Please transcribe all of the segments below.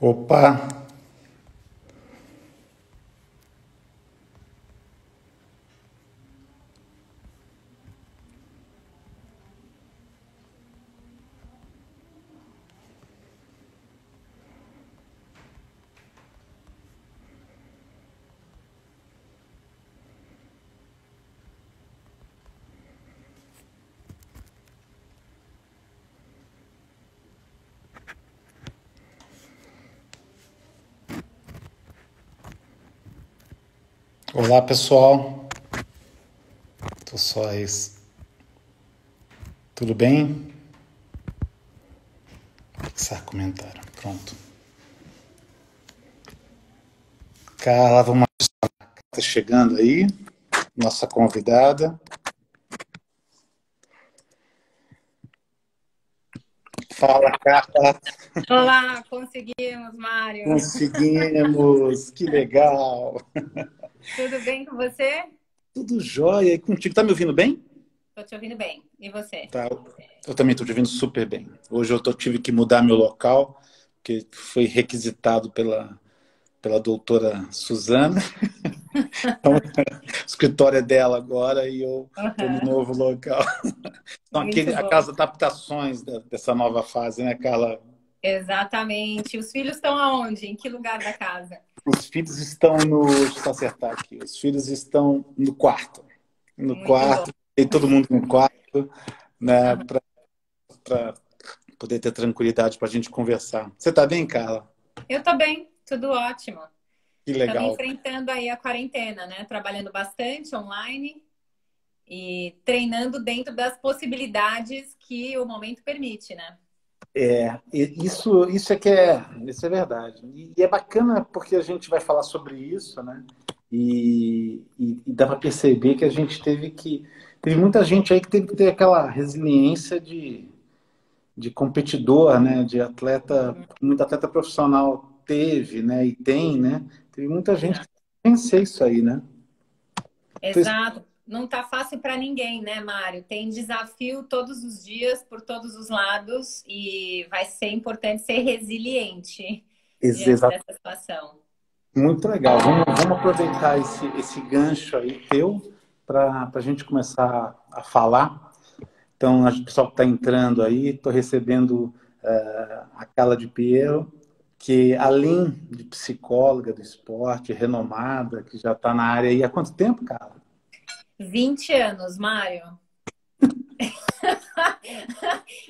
Opa, olá pessoal, tô só isso. Tudo bem? Fixar comentário, pronto. Carla, vamos tá chegando aí, nossa convidada. Fala, Carla, Olá, conseguimos, Mário. conseguimos, que legal. Tudo bem com você? Tudo jóia, e contigo, tá me ouvindo bem? Tô te ouvindo bem. E você? Tá, eu também tô te ouvindo super bem. Hoje tive que mudar meu local, porque foi requisitado pela doutora Suzana. Então, o escritório é dela agora e eu estou no Aham. novo local. Então, Muito aquelas bom. adaptações dessa nova fase, né, Carla? Exatamente. Os filhos estão aonde? Em que lugar da casa? Os filhos estão no. Deixa eu acertar aqui. Os filhos estão no quarto. No Muito bom. quarto, e todo mundo no quarto, né, para poder ter tranquilidade para a gente conversar. Você está bem, Carla? Eu tô bem, tudo ótimo. Que Estamos legal. enfrentando aí a quarentena, né? Trabalhando bastante online e treinando dentro das possibilidades que o momento permite, né? Isso é verdade. E é bacana porque a gente vai falar sobre isso, né? E dá para perceber que a gente teve muita gente aí que teve que ter aquela resiliência de competidor, né? De atleta, muito atleta profissional teve, né? E tem, né? Teve muita gente que Exato. vencer isso aí, né? Então, Exato. Não tá fácil para ninguém, né, Mário? Tem desafio todos os dias, por todos os lados, e vai ser importante ser resiliente diante isso, dessa situação. muito legal. Vamos aproveitar esse gancho aí teu para a gente começar a falar. Então, o pessoal que está entrando aí, estou recebendo a Carla de Piero, que além de psicóloga do esporte, renomada, que já está na área aí há quanto tempo, Carla? 20 anos, Mário.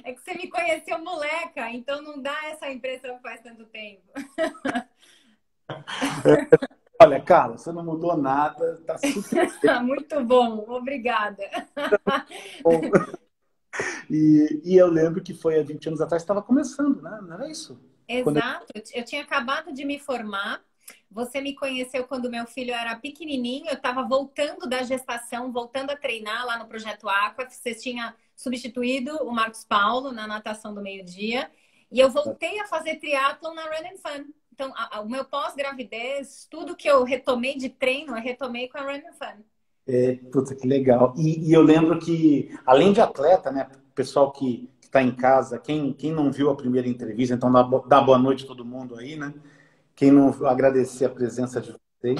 É que você me conheceu moleca, então não dá essa impressão que faz tanto tempo. Olha, Carla, você não mudou nada, está super Muito bom, obrigada. bom. E eu lembro que foi há 20 anos atrás, estava começando, né? Não era isso? Quando eu... Exato, eu tinha acabado de me formar. Você me conheceu quando meu filho era pequenininho. Eu estava voltando da gestação, voltando a treinar lá no Projeto Aqua. Você tinha substituído o Marcos Paulo na natação do meio-dia. E eu voltei a fazer triatlon na Run and Fun. Então, o meu pós-gravidez, tudo que eu retomei de treino, eu retomei com a Run and Fun. Puta, que legal. E eu lembro que, além de atleta, né, o pessoal que está em casa, quem não viu a primeira entrevista, então dá boa noite a todo mundo aí, né? Quem não agradecer a presença de vocês.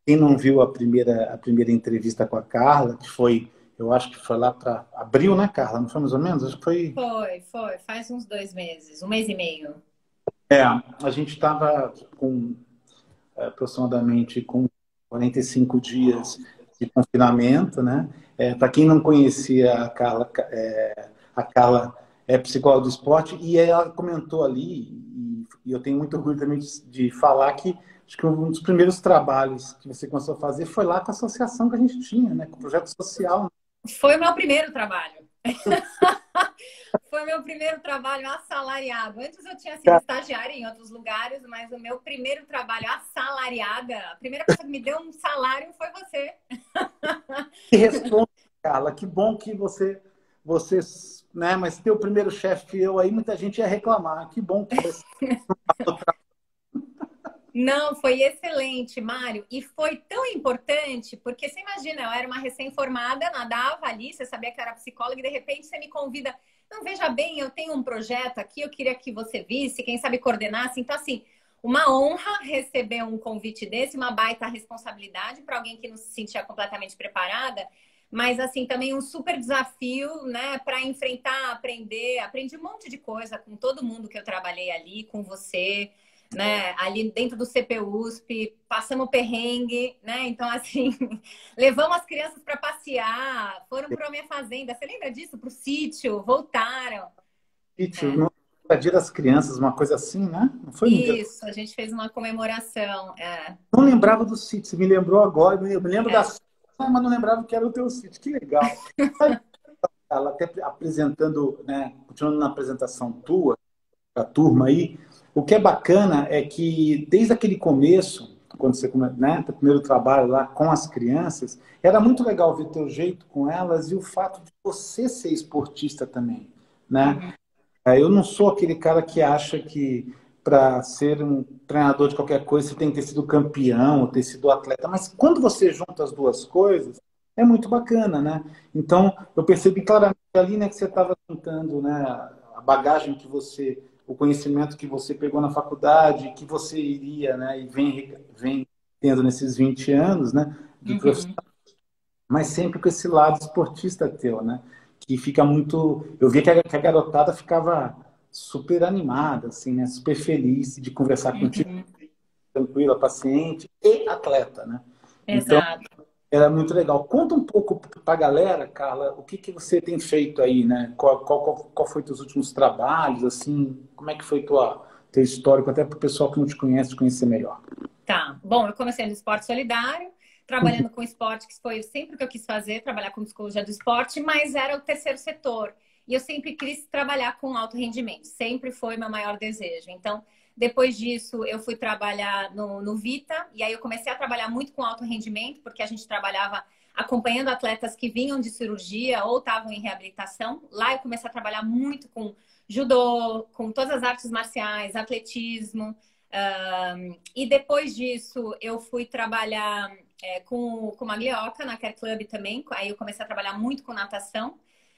Quem não viu a primeira entrevista com a Carla, que foi, eu acho que foi lá para abril, né, Carla? Não foi mais ou menos? Acho que foi. Foi. Faz uns 2 meses, um mês e meio. A gente estava com aproximadamente com 45 dias de confinamento, né? Para quem não conhecia a Carla é psicóloga do esporte e ela comentou ali, e eu tenho muito orgulho também de falar que acho que um dos primeiros trabalhos que você começou a fazer foi lá com a associação que a gente tinha, né? Com o projeto social. Foi o meu primeiro trabalho. Foi meu primeiro trabalho assalariado. Antes eu tinha sido estagiária em outros lugares, mas o meu primeiro trabalho assalariada, a primeira pessoa que me deu um salário foi você. Que responde, Carla, que bom que você, né? Mas teu primeiro chefe eu aí, muita gente ia reclamar. Que bom que você. Não, foi excelente, Mário. E foi tão importante, porque você imagina, eu era uma recém-formada, nadava ali, você sabia que eu era psicóloga, e de repente você me convida. Não, veja bem, eu tenho um projeto aqui, eu queria que você visse, quem sabe coordenasse. Então, assim, uma honra receber um convite desse, uma baita responsabilidade para alguém que não se sentia completamente preparada, mas assim também um super desafio, né, para enfrentar, aprender. Aprendi um monte de coisa com todo mundo que eu trabalhei ali, com você, né, ali dentro do CPUSP, passamos perrengue, né? Então assim, levamos as crianças para passear, foram para a minha fazenda. Você lembra disso? Para o sítio, voltaram. Sítio, É. no Dia das Crianças, uma coisa assim, né? Não foi no dia. Isso, a gente fez uma comemoração. É, Não lembrava do sítio, você me lembrou agora, eu me lembro da é. sua, mas não lembrava que era o teu sítio. Que legal. Ela até apresentando, né, continuando na apresentação tua, da turma aí, o que é bacana é que desde aquele começo, quando você, né, o primeiro trabalho lá com as crianças, era muito legal ver teu jeito com elas e o fato de você ser esportista também, né? Uhum, Eu não sou aquele cara que acha que para ser um treinador de qualquer coisa você tem que ter sido campeão, ou ter sido atleta, mas quando você junta as duas coisas, é muito bacana, né? Então, eu percebi claramente ali, né, que você estava juntando, né, a bagagem que você, o conhecimento que você pegou na faculdade, que você iria, né, e vem tendo nesses 20 anos, né, de profissão, uhum, mas sempre com esse lado esportista teu, né? Que fica muito. Eu vi que a garotada ficava super animada, assim, né? Super feliz de conversar contigo, uhum. tranquila, paciente e atleta, né? Então, Exato. era muito legal. Conta um pouco para a galera, Carla, o que que você tem feito aí, né? Qual foi teus últimos trabalhos, assim? Como é que foi teu histórico, até para o pessoal que não te conhece, te conhecer melhor. Tá. Bom, eu comecei no esporte solidário, trabalhando com esporte, que foi sempre o que eu quis fazer, trabalhar com psicologia do esporte, mas era o terceiro setor. E eu sempre quis trabalhar com alto rendimento, sempre foi meu maior desejo. Então, depois disso, eu fui trabalhar no Vita, e aí eu comecei a trabalhar muito com alto rendimento, porque a gente trabalhava acompanhando atletas que vinham de cirurgia ou estavam em reabilitação. Lá eu comecei a trabalhar muito com judô, com todas as artes marciais, atletismo. E depois disso, eu fui trabalhar com o Maglioca na Care Club também. Aí eu comecei a trabalhar muito com natação.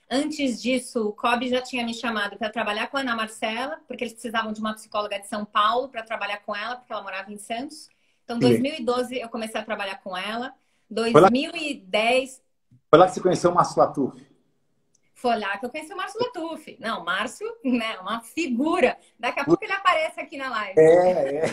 Antes disso, o COB já tinha me chamado para trabalhar com a Ana Marcela, porque eles precisavam de uma psicóloga de São Paulo para trabalhar com ela, porque ela morava em Santos. Então, em 2012, eu comecei a trabalhar com ela. Foi lá, 2010, foi lá que você conheceu o Márcio Latuf. foi lá que eu conheci o Márcio Latuf. Não, o Márcio, né, uma figura. Daqui a pouco ele aparece aqui na live. É.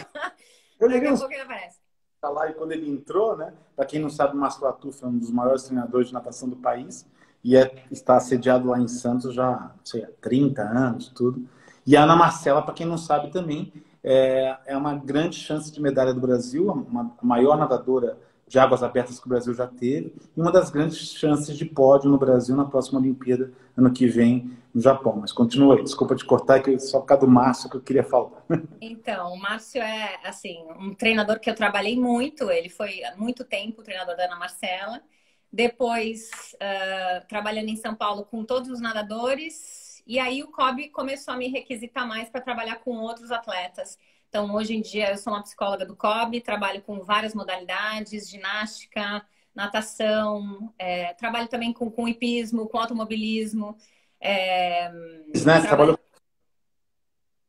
Eu Daqui levei a uns pouco ele aparece. lá e quando ele entrou, né? Para quem não sabe, o Márcio Latuf é um dos maiores treinadores de natação do país e está sediado lá em Santos já, não sei, há 30 anos, tudo. E a Ana Marcela, para quem não sabe também, é uma grande chance de medalha do Brasil, a maior nadadora de águas abertas que o Brasil já teve, e uma das grandes chances de pódio no Brasil na próxima Olimpíada, ano que vem, no Japão. Mas continua aí, desculpa te cortar, que só por causa do Márcio que eu queria falar. Então, o Márcio é, assim, um treinador que eu trabalhei muito. Ele foi há muito tempo o treinador da Ana Marcela. Depois, trabalhando em São Paulo com todos os nadadores. E aí o COB começou a me requisitar mais para trabalhar com outros atletas. Então, hoje em dia, eu sou uma psicóloga do COB, trabalho com várias modalidades, ginástica, natação, trabalho também com hipismo, com automobilismo. É, Né? Você trabalhou trabalho...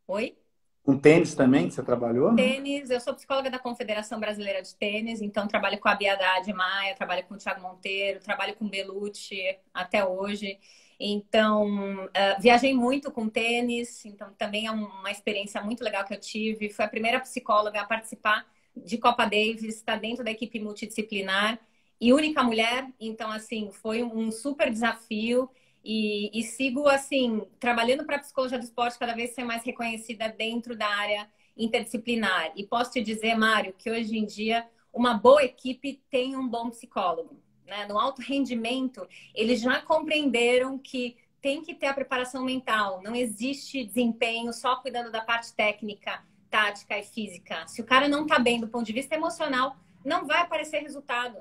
Oi? com tênis também, que você trabalhou, né? Tênis, eu sou psicóloga da Confederação Brasileira de Tênis, então trabalho com a Bia Haddad Maia, trabalho com o Thiago Monteiro, trabalho com o Belucci até hoje. Então, viajei muito com tênis, então também é uma experiência muito legal que eu tive. Fui a primeira psicóloga a participar de Copa Davis, está dentro da equipe multidisciplinar e única mulher, então assim, foi um super desafio. E sigo assim, trabalhando para a psicologia do esporte cada vez ser mais reconhecida dentro da área interdisciplinar. E posso te dizer, Mário, que hoje em dia uma boa equipe tem um bom psicólogo. Né? No alto rendimento, eles já compreenderam que tem que ter a preparação mental. Não existe desempenho só cuidando da parte técnica, tática e física. Se o cara não está bem do ponto de vista emocional, não vai aparecer resultado.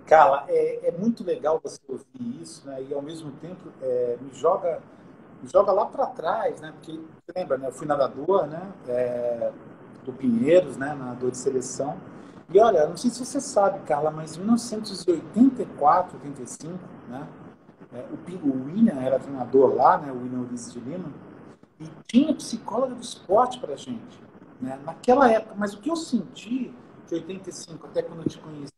Carla, é muito legal você ouvir isso, né? E ao mesmo tempo me joga lá para trás, né? Porque você lembra, né? Eu fui nadador, né? Do Pinheiros, né? Nadador de seleção. E olha, não sei se você sabe, Carla, mas em 1984, 85, né? O William era treinador lá, né? O William Ulisses de Lima, e tinha psicóloga do esporte para gente. né? Naquela época. Mas o que eu senti de 85 até quando eu te conheci,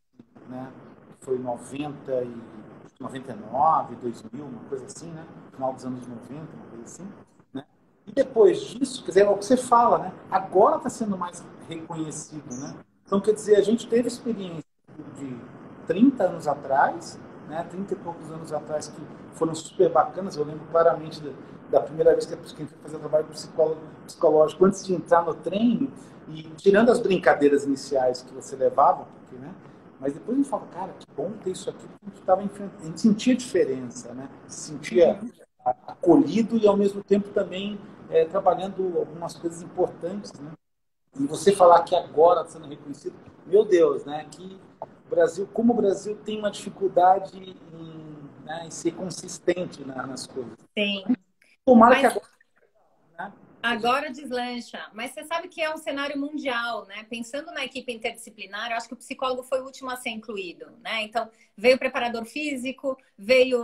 né? Foi 90 e 99, 2000, uma coisa assim, né? Final dos anos 90, uma coisa assim, né? E depois disso, quer dizer, é o que você fala, né? Agora está sendo mais reconhecido, né? Então, quer dizer, a gente teve experiência de 30 anos atrás, né? 30 e poucos anos atrás que foram super bacanas. Eu lembro claramente da primeira vez que a gente foi fazer trabalho psicológico antes de entrar no treino e tirando as brincadeiras iniciais que você levava, porque, né? Mas depois a gente fala, cara, que bom ter isso aqui, porque a gente sentia diferença, né? Se sentia acolhido e, ao mesmo tempo, também trabalhando algumas coisas importantes, né? E você falar que agora está sendo reconhecido, meu Deus, né? Que o Brasil, como o Brasil tem uma dificuldade em ser consistente nas coisas. Sim. Tomara que Mas agora, né? agora deslancha. Mas você sabe que é um cenário mundial, né? Pensando na equipe interdisciplinar, eu acho que o psicólogo foi o último a ser incluído, né? Então, veio o preparador físico, veio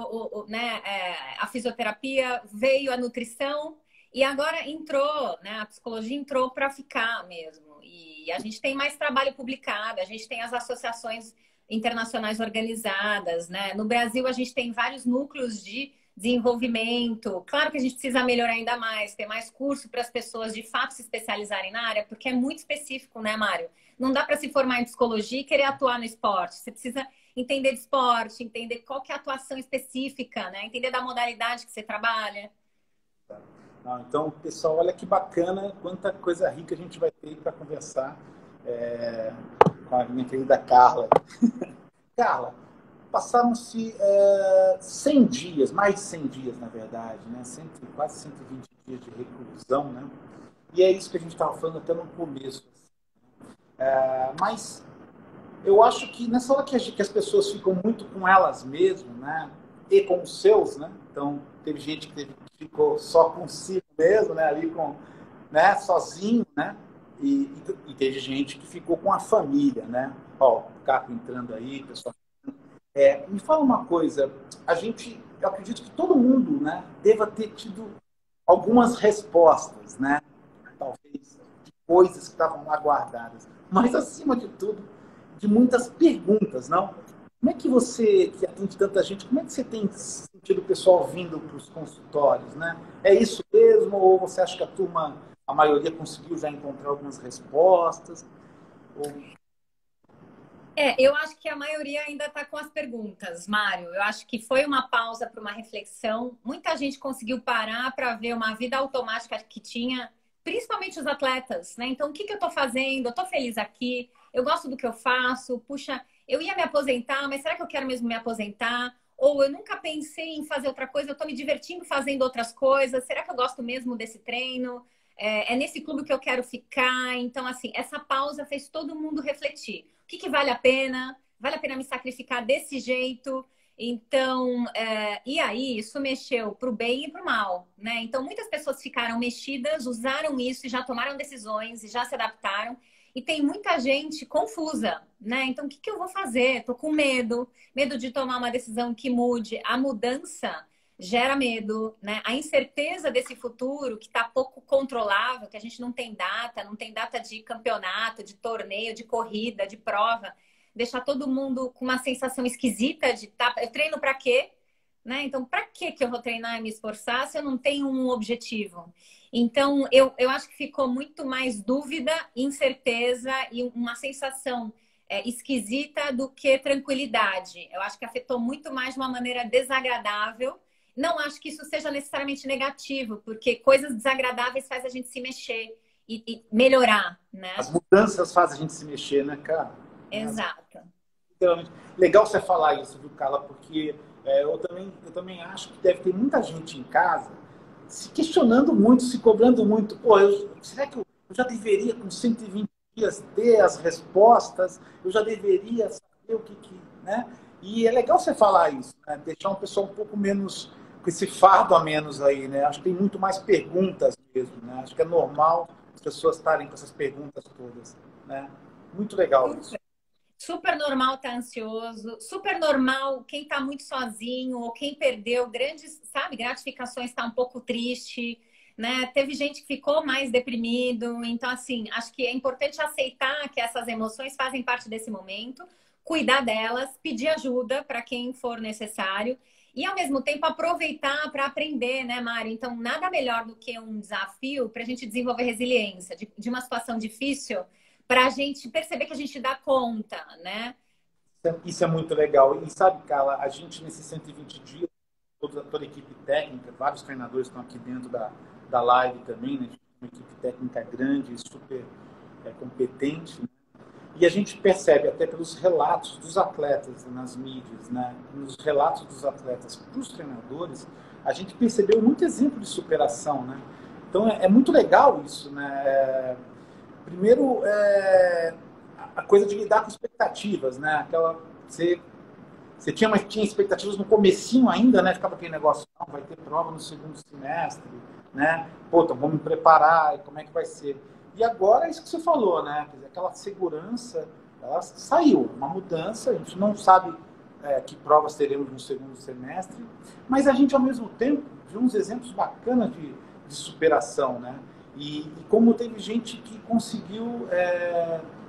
a fisioterapia, veio a nutrição e agora entrou, né? A psicologia entrou para ficar mesmo. E a gente tem mais trabalho publicado, a gente tem as associações internacionais organizadas, né? No Brasil, a gente tem vários núcleos de desenvolvimento. Claro que a gente precisa melhorar ainda mais, ter mais curso para as pessoas de fato se especializarem na área, porque é muito específico, né, Mário? Não dá para se formar em psicologia e querer atuar no esporte. Você precisa entender de esporte, entender qual que é a atuação específica, né? Entender da modalidade que você trabalha. Não, então, pessoal, olha que bacana, quanta coisa rica a gente vai ter para conversar com a minha querida Carla. Carla, passaram-se 100 dias, mais de 100 dias, na verdade, né? Quase 120 dias de reclusão, né? E é isso que a gente estava falando até no começo. Mas eu acho que nessa hora que as pessoas ficam muito com elas mesmas, né? E com os seus, né? Então, teve gente que ficou só consigo mesmo, né? Ali né? Sozinho, né? E teve gente que ficou com a família, né? Ó, o Caco entrando aí, pessoal. Me fala uma coisa, eu acredito que todo mundo, né, deva ter tido algumas respostas, né, talvez, de coisas que estavam lá guardadas, mas, acima de tudo, de muitas perguntas, não? Como é que você, que atende tanta gente, como é que você tem sentido o pessoal vindo para os consultórios, né? É isso mesmo, ou você acha que a maioria conseguiu já encontrar algumas respostas? Ou... Eu acho que a maioria ainda está com as perguntas, Mário. Eu acho que foi uma pausa para uma reflexão. Muita gente conseguiu parar para ver uma vida automática que tinha, principalmente os atletas, né? Então, o que eu estou fazendo? Eu estou feliz aqui, eu gosto do que eu faço. Puxa, eu ia me aposentar, mas será que eu quero mesmo me aposentar? Ou eu nunca pensei em fazer outra coisa, eu estou me divertindo fazendo outras coisas. Será que eu gosto mesmo desse treino? É nesse clube que eu quero ficar. Então, assim, essa pausa fez todo mundo refletir. O que vale a pena? Vale a pena me sacrificar desse jeito? Então, e aí isso mexeu para o bem e para o mal, né? Então, muitas pessoas ficaram mexidas, usaram isso e já tomaram decisões e já se adaptaram. E tem muita gente confusa, né? Então, o que eu vou fazer? Tô com medo, medo de tomar uma decisão que mude. A mudança gera medo, né? A incerteza desse futuro que está pouco controlável, que a gente não tem data de campeonato, de torneio, de corrida, de prova, deixar todo mundo com uma sensação esquisita de eu treino para quê? Né? Então, para que eu vou treinar e me esforçar se eu não tenho um objetivo? Então, eu acho que ficou muito mais dúvida, incerteza e uma sensação esquisita do que tranquilidade. Eu acho que afetou muito mais de uma maneira desagradável. Não acho que isso seja necessariamente negativo, porque coisas desagradáveis faz a gente se mexer e melhorar, né? As mudanças fazem a gente se mexer, né, cara? Exato. Legal você falar isso, viu, Carla? Porque eu também acho que deve ter muita gente em casa se questionando muito, se cobrando muito. Pô, será que eu já deveria, com 120 dias, ter as respostas? Eu já deveria saber né? E é legal você falar isso, né? Deixar um pessoal um pouco menos, com esse fardo a menos aí, né? Acho que tem muito mais perguntas mesmo, né? Acho que é normal as pessoas estarem com essas perguntas todas, né? Muito legal isso. Super normal estar ansioso, super normal quem está muito sozinho ou quem perdeu grandes, sabe, gratificações está um pouco triste. né? Teve gente que ficou mais deprimido. Então, assim, acho que é importante aceitar que essas emoções fazem parte desse momento, cuidar delas, pedir ajuda para quem for necessário e, ao mesmo tempo, aproveitar para aprender, né, Mari? Então, nada melhor do que um desafio para a gente desenvolver resiliência de uma situação difícil, para a gente perceber que a gente dá conta, né? Isso é muito legal. E sabe, Carla, a gente nesses 120 dias, toda a equipe técnica, vários treinadores estão aqui dentro da live também, né? Uma equipe técnica grande, super competente, né? E a gente percebe até pelos relatos dos atletas nas mídias, né? Nos relatos dos atletas para os treinadores, a gente percebeu muito exemplo de superação, né? Então é muito legal isso, né? Primeiro, a coisa de lidar com expectativas, né? Você tinha expectativas no comecinho ainda, né? Ficava aquele negócio, não, vai ter prova no segundo semestre, né? Pô, então vamos me preparar, como é que vai ser? E agora é isso que você falou, né? Quer dizer, aquela segurança, ela saiu, uma mudança, a gente não sabe que provas teremos no segundo semestre, mas a gente, ao mesmo tempo, viu uns exemplos bacanas de superação, né? E como teve gente que conseguiu,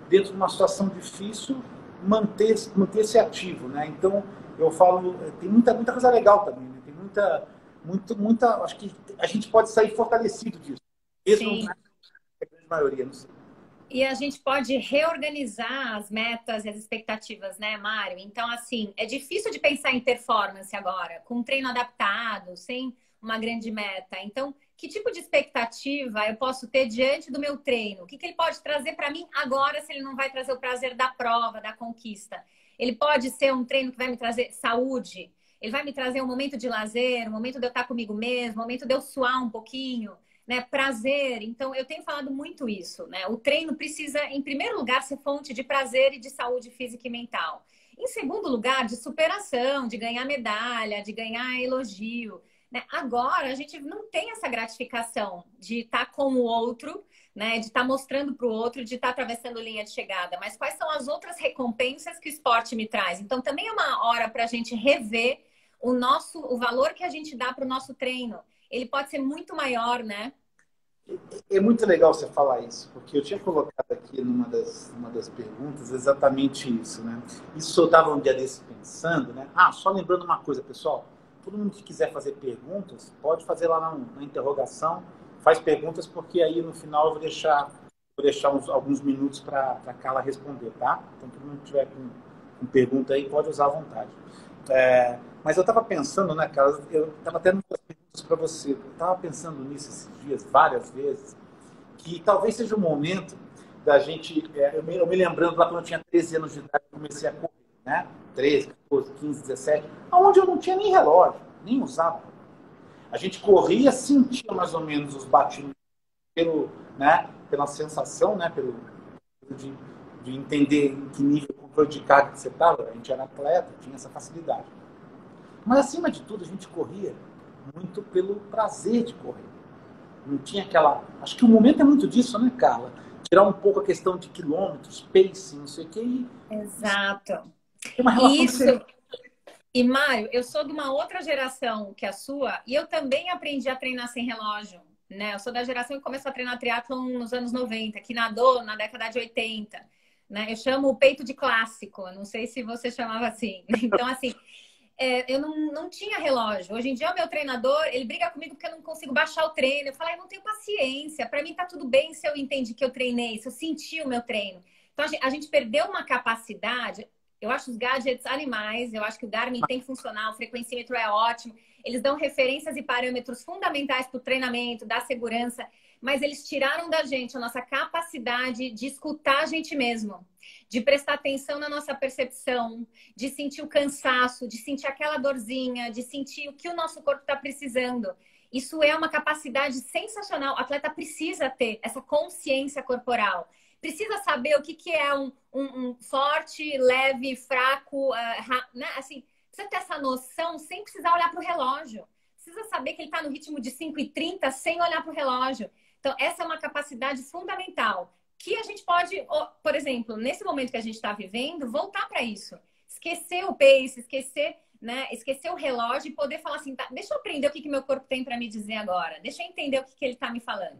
dentro de uma situação difícil, manter-se ativo, né? Então, eu falo, tem muita coisa legal também, né? Tem muita, acho que a gente pode sair fortalecido disso, mesmo Sim. na grande maioria, não sei. E a gente pode reorganizar as metas e as expectativas, né, Mário? Então, assim, é difícil de pensar em performance agora, com um treino adaptado, sem uma grande meta. Então, que tipo de expectativa eu posso ter diante do meu treino? O que ele pode trazer para mim agora, se ele não vai trazer o prazer da prova, da conquista? Ele pode ser um treino que vai me trazer saúde, ele vai me trazer um momento de lazer, um momento de eu estar comigo mesmo, um momento de eu suar um pouquinho, né? Prazer. Então, eu tenho falado muito isso, né? O treino precisa, em primeiro lugar, ser fonte de prazer e de saúde física e mental. Em segundo lugar, de superação, de ganhar medalha, de ganhar elogio, né? Agora, a gente não tem essa gratificação de estar com o outro, né? De estar mostrando para o outro, de estar atravessando linha de chegada. Mas quais são as outras recompensas que o esporte me traz? Então, também é uma hora para a gente rever o valor que a gente dá para o nosso treino. Ele pode ser muito maior, né? É muito legal você falar isso, porque eu tinha colocado aqui numa das perguntas exatamente isso, né? Isso eu estava um dia desse pensando, né? Ah, só lembrando uma coisa, pessoal. Todo mundo que quiser fazer perguntas, pode fazer lá na interrogação. Faz perguntas, porque aí no final eu vou deixar alguns minutos para a Carla responder, tá? Então, todo mundo que tiver com pergunta aí, pode usar à vontade. Mas eu estava pensando, né, Carla? Eu estava até muitas perguntas para você. Eu estava pensando nisso esses dias, várias vezes, que talvez seja o momento da gente... eu me lembrando lá quando eu tinha 13 anos de idade, eu comecei a correr, né? 13, 14, 15, 17, onde eu não tinha nem relógio, nem usava. A gente corria, sentia mais ou menos os batimentos pela sensação, né? De entender em que nível de controle de carga você estava. A gente era atleta, tinha essa facilidade. Mas, acima de tudo, a gente corria muito pelo prazer de correr. Não tinha aquela... Acho que o momento é muito disso, né, Carla? Tirar um pouco a questão de quilômetros, pacing, não sei o quê. Exato. Tem uma relação Isso. diferente. E, Mário, eu sou de uma outra geração que a sua e eu também aprendi a treinar sem relógio, né? Eu sou da geração que começou a treinar triatlon nos anos 90, que nadou na década de 80, né? Eu chamo o peito de clássico, eu não sei se você chamava assim. Então, assim, eu não tinha relógio. Hoje em dia, o meu treinador, ele briga comigo porque eu não consigo baixar o treino. Eu falo, eu não tenho paciência. Para mim, tá tudo bem se eu entendi que eu treinei, se eu senti o meu treino. Então, a gente perdeu uma capacidade. Eu acho os gadgets animais. Eu acho que o Garmin tem que funcionar. O frequencímetro é ótimo. Eles dão referências e parâmetros fundamentais para o treinamento, da segurança. Mas eles tiraram da gente a nossa capacidade de escutar a gente mesmo, de prestar atenção na nossa percepção, de sentir o cansaço, de sentir aquela dorzinha, de sentir o que o nosso corpo está precisando. Isso é uma capacidade sensacional. O atleta precisa ter essa consciência corporal. Precisa saber o que é um forte, leve, fraco, né? Assim, precisa ter essa noção sem precisar olhar para o relógio. Precisa saber que ele está no ritmo de 5h30 sem olhar para o relógio. Então, essa é uma capacidade fundamental que a gente pode, por exemplo, nesse momento que a gente está vivendo, voltar para isso. Esquecer o pace, esquecer, né, esquecer o relógio e poder falar assim, tá, deixa eu aprender o que meu corpo tem para me dizer agora. Deixa eu entender o que ele está me falando.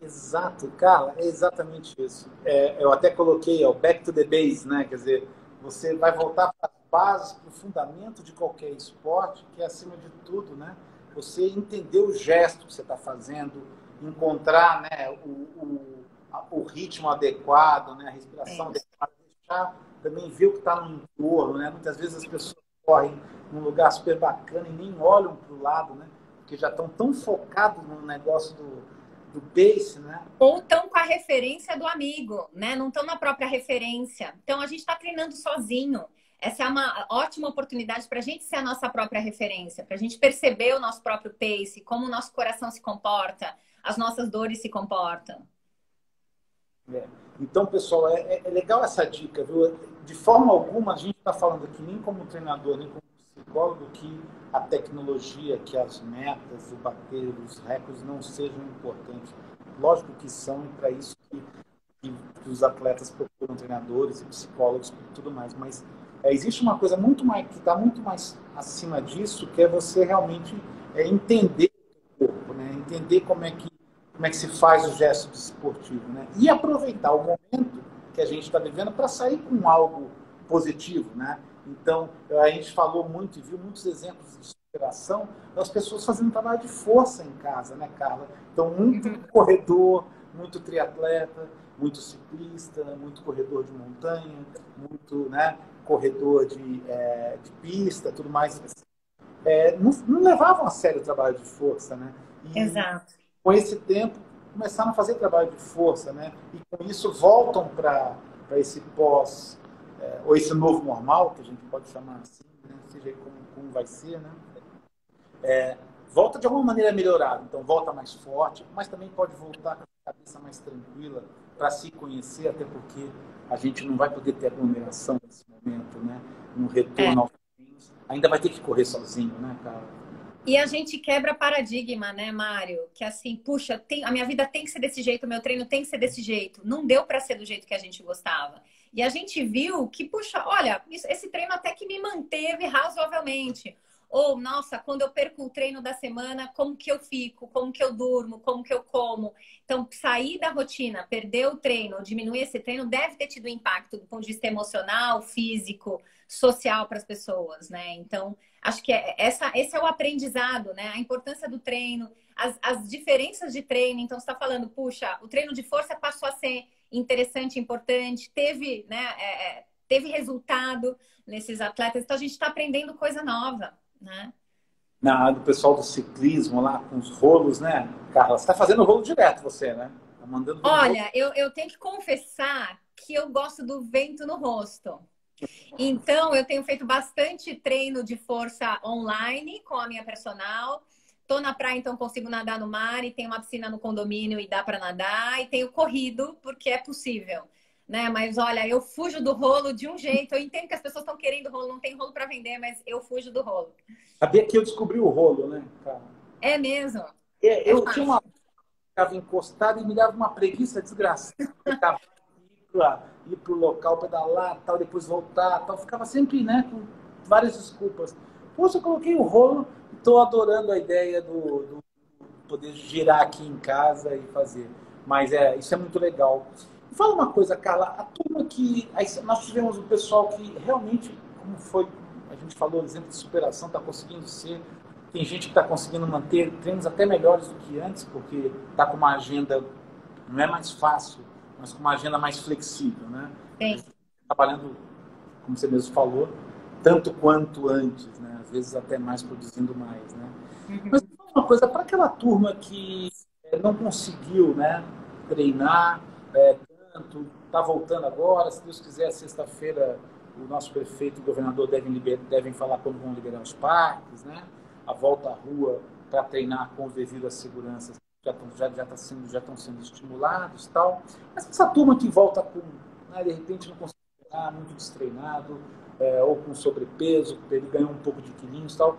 Exato, Carla, é exatamente isso. Eu até coloquei o back to the base, né? Quer dizer, você vai voltar para as bases, para o fundamento de qualquer esporte, que é acima de tudo, né? Você entender o gesto que você está fazendo, encontrar, né, o ritmo adequado, né, a respiração adequada, deixar também ver o que está no entorno, né? Muitas vezes as pessoas correm num lugar super bacana e nem olham para o lado, né? Porque já estão tão focados no negócio do base, né? Ou estão com a referência do amigo, né? Não estão na própria referência. Então, a gente está treinando sozinho. Essa é uma ótima oportunidade para a gente ser a nossa própria referência, para a gente perceber o nosso próprio pace, como o nosso coração se comporta, as nossas dores se comportam. Então, pessoal, é legal essa dica, viu? De forma alguma, a gente está falando aqui nem como treinador, nem como psicólogo, que a tecnologia, que as metas, o bater, os recordes não sejam importantes. Lógico que são, e para isso que os atletas procuram treinadores e psicólogos e tudo mais, mas existe uma coisa muito mais, que está muito mais acima disso, que é você realmente entender o corpo, né? Entender como é que se faz o gesto esportivo, né? E aproveitar o momento que a gente está vivendo para sair com algo positivo, né? Então, a gente falou muito e viu muitos exemplos de superação das pessoas fazendo trabalho de força em casa, né, Carla? Então, muito corredor, muito triatleta, muito ciclista, muito corredor de montanha, muito, né, corredor de pista, tudo mais. Não levavam a sério o trabalho de força, né? Exato. Com esse tempo, começaram a fazer trabalho de força, né? E com isso voltam para esse pós, ou esse novo normal, que a gente pode chamar assim, né? Seja como vai ser, né? Volta de alguma maneira melhorada. Então, volta mais forte, mas também pode voltar com a cabeça mais tranquila para se conhecer, até porque a gente não vai poder ter aglomeração nesse momento, né? No retorno aos caminhos. Ainda vai ter que correr sozinho, né, cara? E a gente quebra paradigma, né, Mário? Que assim, puxa, a minha vida tem que ser desse jeito, o meu treino tem que ser desse jeito. Não deu para ser do jeito que a gente gostava. E a gente viu que, puxa, olha, esse treino até que me manteve razoavelmente. Ou, nossa, quando eu perco o treino da semana, como que eu fico? Como que eu durmo? Como que eu como? Então, sair da rotina, perder o treino, diminuir esse treino, deve ter tido impacto do ponto de vista emocional, físico, social para as pessoas, né? Então, acho que esse é o aprendizado, né? A importância do treino, as diferenças de treino. Então, você está falando, puxa, o treino de força passou a ser interessante, importante, teve, né, teve resultado nesses atletas. Então, a gente está aprendendo coisa nova, né? Do pessoal do ciclismo lá com os rolos, né, Carla? Você está fazendo rolo direto, você, né? Tá mandando. Olha, eu tenho que confessar que eu gosto do vento no rosto. Então, eu tenho feito bastante treino de força online com a minha personal. Tô na praia, então consigo nadar no mar e tem uma piscina no condomínio e dá para nadar. E tenho corrido porque é possível, né? Mas olha, eu fujo do rolo de um jeito. Eu entendo que as pessoas estão querendo rolo, não tem rolo para vender, mas eu fujo do rolo. Sabia que eu descobri o rolo, né, cara? É mesmo? Eu tinha uma ficava encostado e me dava uma preguiça desgraçada. Ir para o local, pedalar, tal, depois voltar, tal. Ficava sempre, né, com várias desculpas. Poxa, eu coloquei o rolo e estou adorando a ideia do poder girar aqui em casa e fazer. Mas isso é muito legal. E fala uma coisa, Carla, a turma que... nós tivemos um pessoal que realmente, como foi, a gente falou, exemplo de superação, está conseguindo ser... Tem gente que está conseguindo manter treinos até melhores do que antes, porque está com uma agenda, não é mais fácil, mas com uma agenda mais flexível, né? Sim. Trabalhando, como você mesmo falou, tanto quanto antes, né? Às vezes até mais, produzindo mais, né? Uhum. Mas uma coisa, para aquela turma que não conseguiu, né, treinar tanto, está voltando agora, se Deus quiser, sexta-feira, o nosso prefeito e o governador devem falar quando vão liberar os parques, né? A volta à rua para treinar com devidas seguranças já estão sendo estimulados, tal. Mas essa turma que volta com, né, de repente não consegue treinar, muito destreinado, ou com sobrepeso, ele ganhou um pouco de quilinhos, tal.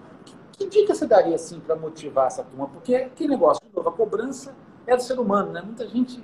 Que dica você daria assim para motivar essa turma? Porque que negócio, de novo, a cobrança é do ser humano, né? Muita gente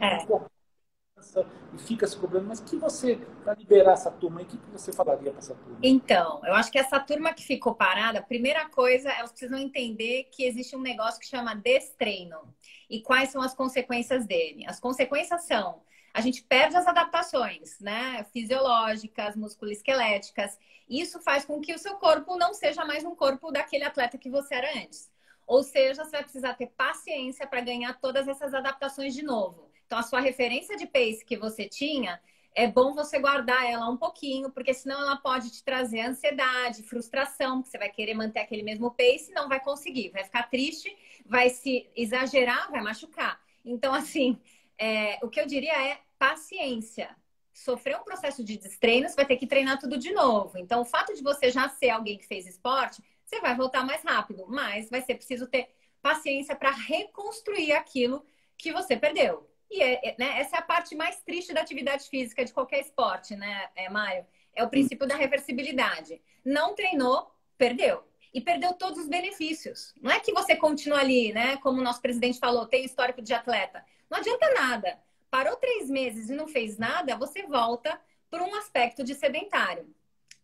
e fica se cobrando. Mas que você, para liberar essa turma, o que você falaria para essa turma? Então, eu acho que essa turma que ficou parada, a primeira coisa, elas precisam entender que existe um negócio que chama destreino. E quais são as consequências dele? As consequências são, a gente perde as adaptações, né? Fisiológicas, musculoesqueléticas. Isso faz com que o seu corpo não seja mais um corpo daquele atleta que você era antes. Ou seja, você vai precisar ter paciência para ganhar todas essas adaptações de novo. Então, a sua referência de pace que você tinha, é bom você guardar ela um pouquinho, porque senão ela pode te trazer ansiedade, frustração, porque você vai querer manter aquele mesmo pace e não vai conseguir. Vai ficar triste, vai se exagerar, vai machucar. Então, assim, o que eu diria é paciência. Sofrer um processo de destreino, você vai ter que treinar tudo de novo. Então, o fato de você já ser alguém que fez esporte, você vai voltar mais rápido, mas vai ser preciso ter paciência para reconstruir aquilo que você perdeu. E né, essa é a parte mais triste da atividade física de qualquer esporte, né, Mário? É o princípio da reversibilidade. Não treinou, perdeu. E perdeu todos os benefícios. Não é que você continua ali, né? Como o nosso presidente falou, tem histórico de atleta. Não adianta nada. Parou 3 meses e não fez nada, você volta para um aspecto de sedentário.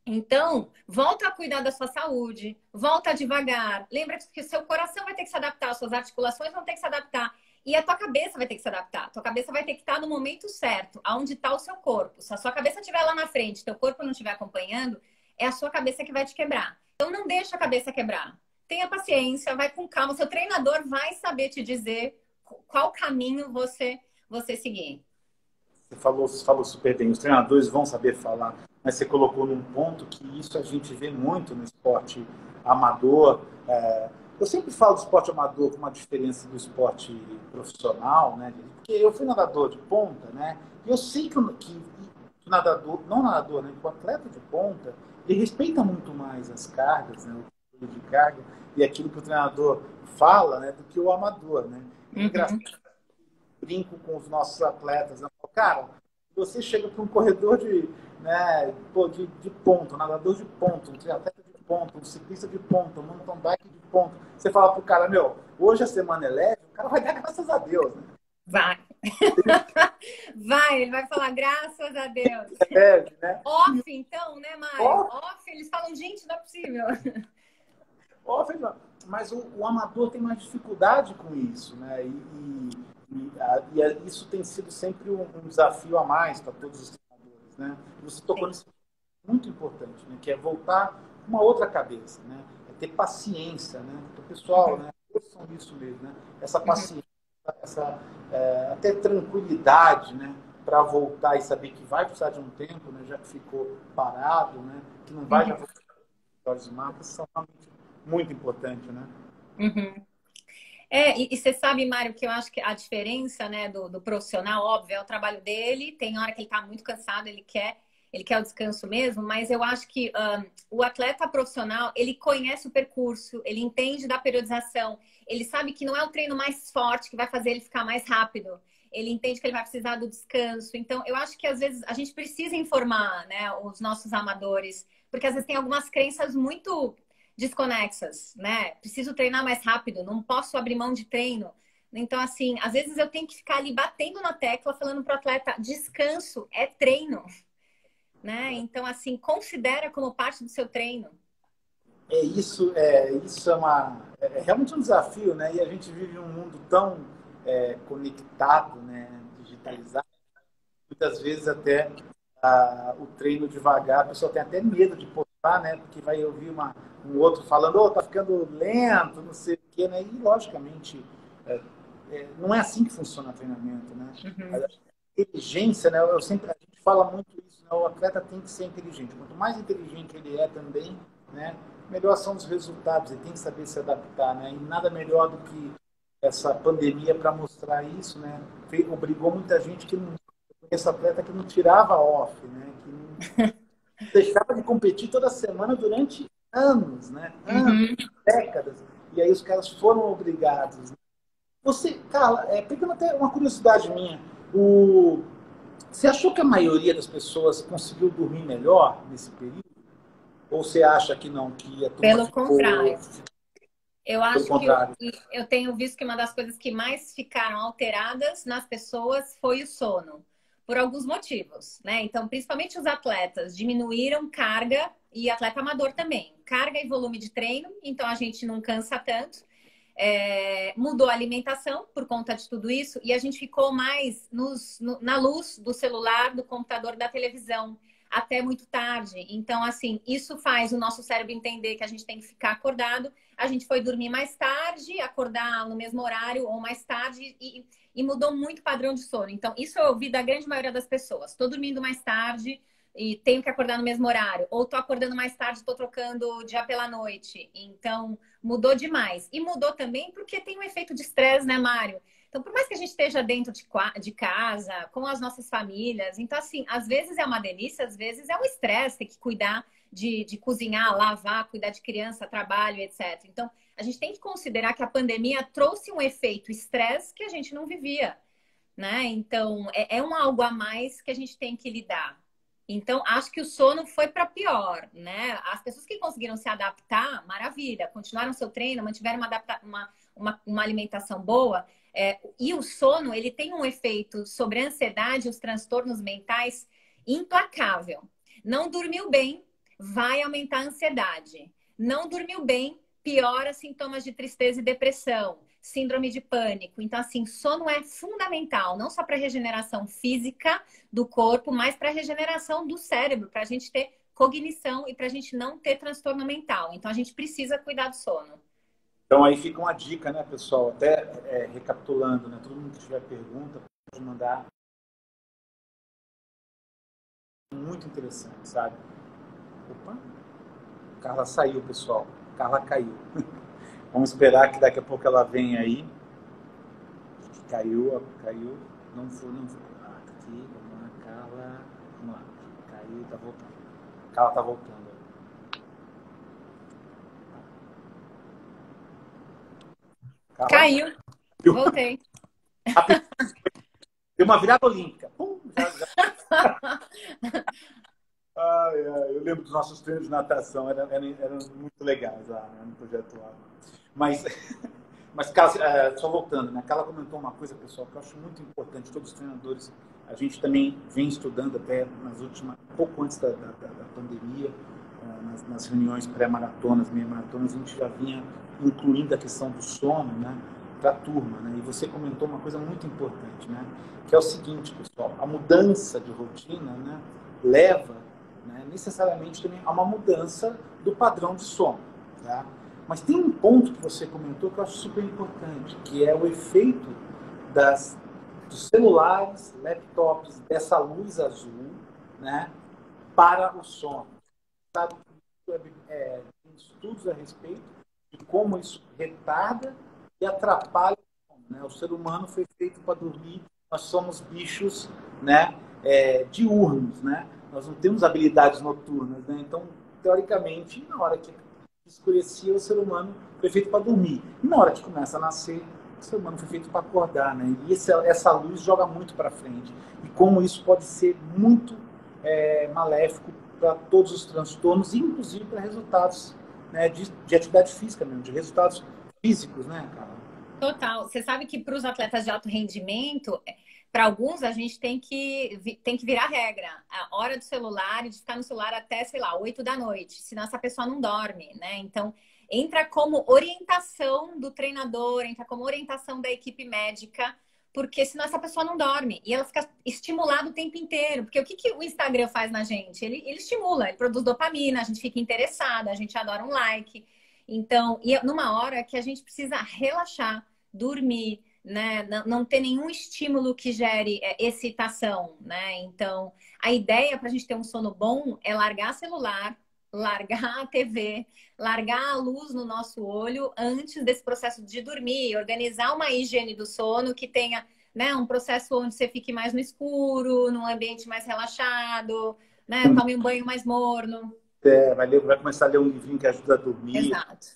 Então, volta a cuidar da sua saúde, volta devagar. Lembra que o seu coração vai ter que se adaptar, suas articulações vão ter que se adaptar. E a tua cabeça vai ter que se adaptar. A tua cabeça vai ter que estar no momento certo, aonde está o seu corpo. Se a sua cabeça estiver lá na frente, teu corpo não estiver acompanhando, é a sua cabeça que vai te quebrar. Então não deixa a cabeça quebrar. Tenha paciência, vai com calma. Seu treinador vai saber te dizer qual caminho você seguir. Você falou super bem. Os treinadores vão saber falar, mas você colocou num ponto que isso a gente vê muito no esporte amador. Eu sempre falo do esporte amador com uma diferença do esporte profissional, né? Porque eu fui nadador de ponta, né? E eu sei que o nadador, não nadador, né? Que o atleta de ponta, ele respeita muito mais as cargas, né? O tipo de carga e aquilo que o treinador fala, né? Do que o amador, né? É engraçado. Brinco com os nossos atletas, né? Cara, você chega para um corredor né, de ponta, um nadador de ponta, um triatleta de ponta, um ciclista de ponta, um mountain bike de ponta. Você fala pro cara, hoje a semana é leve, o cara vai dar graças a Deus, né? Vai. Vai, ele vai falar graças a Deus. É leve, né? Off, então, né, Mário? Off, eles falam, gente, não é possível. Off, mas o amador tem mais dificuldade com isso, né? E isso tem sido sempre um desafio a mais para todos os treinadores, né? Você tocou nisso muito importante, né? Que é voltar com uma outra cabeça, né? É ter paciência, né? Então, pessoal, né? Ouçam isso mesmo, né? Essa paciência, até tranquilidade, né? Para voltar e saber que vai precisar de um tempo, né? Já que ficou parado, né? Que não vai já voltar aos marcas, são realmente muito importantes, né? E você sabe, Mário, que eu acho que a diferença, né, do profissional, óbvio, é o trabalho dele. Tem hora que ele está muito cansado, ele quer o descanso mesmo, mas eu acho que o atleta profissional, ele conhece o percurso, ele entende da periodização, ele sabe que não é o treino mais forte que vai fazer ele ficar mais rápido. Ele entende que ele vai precisar do descanso. Então, eu acho que às vezes a gente precisa informar, né, os nossos amadores, porque às vezes tem algumas crenças muito desconexas, né? Preciso treinar mais rápido, não posso abrir mão de treino. Então, assim, às vezes eu tenho que ficar ali batendo na tecla, falando para o atleta, descanso é treino, né? Então, assim, considera como parte do seu treino. Isso é realmente um desafio, né? E a gente vive um mundo tão conectado, né? Digitalizado. Muitas vezes até o treino devagar, a pessoa tem até medo de postar, né? Porque vai ouvir um outro falando, tá ficando lento, não sei o quê, né? E, logicamente, não é assim que funciona o treinamento, né? A inteligência, né? A gente fala muito isso, né? O atleta tem que ser inteligente. Quanto mais inteligente ele é também, né? Melhor são os resultados. Ele tem que saber se adaptar, né? E nada melhor do que essa pandemia para mostrar isso, né? Obrigou muita gente que não... Esse atleta que não tirava off, né? Que não deixava de competir toda semana durante anos, né? Anos, décadas. E aí os caras foram obrigados. Né? Você, Carla, pegando até uma curiosidade minha, você achou que a maioria das pessoas conseguiu dormir melhor nesse período? Ou você acha que não, que a turma Pelo ficou... contrário. Eu acho que eu tenho visto que uma das coisas que mais ficaram alteradas nas pessoas foi o sono. por alguns motivos, né? Então, principalmente os atletas diminuíram carga e atleta amador também. Carga e volume de treino, então a gente não cansa tanto. Mudou a alimentação por conta de tudo isso e a gente ficou mais na luz do celular, do computador, da televisão até muito tarde. Então, assim, isso faz o nosso cérebro entender que a gente tem que ficar acordado. A gente foi dormir mais tarde, acordar no mesmo horário ou mais tarde e mudou muito o padrão de sono. Então, isso eu ouvi da grande maioria das pessoas. Estou dormindo mais tarde e tenho que acordar no mesmo horário. Ou estou acordando mais tarde, estou trocando o dia pela noite. Então, mudou demais. E mudou também porque tem um efeito de estresse, né, Mário? Então, por mais que a gente esteja dentro de casa, com as nossas famílias, então, assim, às vezes é uma delícia, às vezes é um estresse, ter que cuidar de cozinhar, lavar, cuidar de criança, trabalho, etc. Então, a gente tem que considerar que a pandemia trouxe um efeito estresse que a gente não vivia, né? Então, é um algo a mais que a gente tem que lidar. Então, acho que o sono foi para pior, né? As pessoas que conseguiram se adaptar, maravilha, continuaram seu treino, mantiveram uma alimentação boa. E o sono, ele tem um efeito sobre a ansiedade, os transtornos mentais implacável. Não dormiu bem, vai aumentar a ansiedade. Não dormiu bem, piora sintomas de tristeza e depressão, síndrome de pânico. Então, assim, sono é fundamental, não só para a regeneração física do corpo, mas para a regeneração do cérebro, para a gente ter cognição e para a gente não ter transtorno mental. Então, a gente precisa cuidar do sono. Então, aí fica uma dica, né, pessoal? Até recapitulando, né? Todo mundo que tiver pergunta, pode mandar. Muito interessante, sabe? Opa, Carla saiu, pessoal. Carla caiu. Vamos esperar que daqui a pouco ela venha aí. Caiu. Não foi. Aqui, vamos lá, Carla. Vamos lá. Caiu, tá voltando. Carla tá voltando. Carla, caiu. Voltei. Deu uma virada olímpica. Pum, já. Eu lembro dos nossos treinos de natação, eram muito legais lá, né, no Projeto Água. Mas Carla, só voltando, né? Carla comentou uma coisa, pessoal, que eu acho muito importante. Todos os treinadores, a gente também vem estudando até pouco antes da pandemia, nas reuniões pré-maratonas, meia-maratonas, a gente já vinha incluindo a questão do sono, né, para a turma, né? E você comentou uma coisa muito importante, né? Que é o seguinte, pessoal, a mudança de rotina, né, leva, né, necessariamente também a uma mudança do padrão de sono, tá? Mas tem um ponto que você comentou que eu acho super importante, que é o efeito dos celulares, laptops, dessa luz azul, né, para o sono. Sabe, tem estudos a respeito de como isso retarda e atrapalha o sono, né? O ser humano foi feito para dormir, nós somos bichos, né, diurnos, né? Nós não temos habilidades noturnas, né? Então, teoricamente, na hora que escurecia, o ser humano foi feito para dormir. E na hora que começa a nascer, o ser humano foi feito para acordar, né? E essa luz joga muito para frente. E como isso pode ser muito maléfico para todos os transtornos, inclusive para resultados, né, de atividade física mesmo, de resultados físicos, né, cara? Total. Você sabe que para os atletas de alto rendimento, para alguns a gente tem que virar regra. A hora do celular e de ficar no celular até, sei lá, 8 da noite. Senão essa pessoa não dorme, né? Então, entra como orientação do treinador, entra como orientação da equipe médica, porque senão essa pessoa não dorme. E ela fica estimulada o tempo inteiro. Porque o que o Instagram faz na gente? Ele estimula, ele produz dopamina, a gente fica interessada, a gente adora um like. Então, e numa hora que a gente precisa relaxar, dormir, né? Não ter nenhum estímulo que gere excitação, né? Então, a ideia para a gente ter um sono bom é largar celular, largar a TV, largar a luz no nosso olho antes desse processo de dormir, organizar uma higiene do sono que tenha, né, um processo onde você fique mais no escuro, num ambiente mais relaxado, né? Tome um banho mais morno. Vai começar a ler um livrinho que ajuda a dormir. Exato.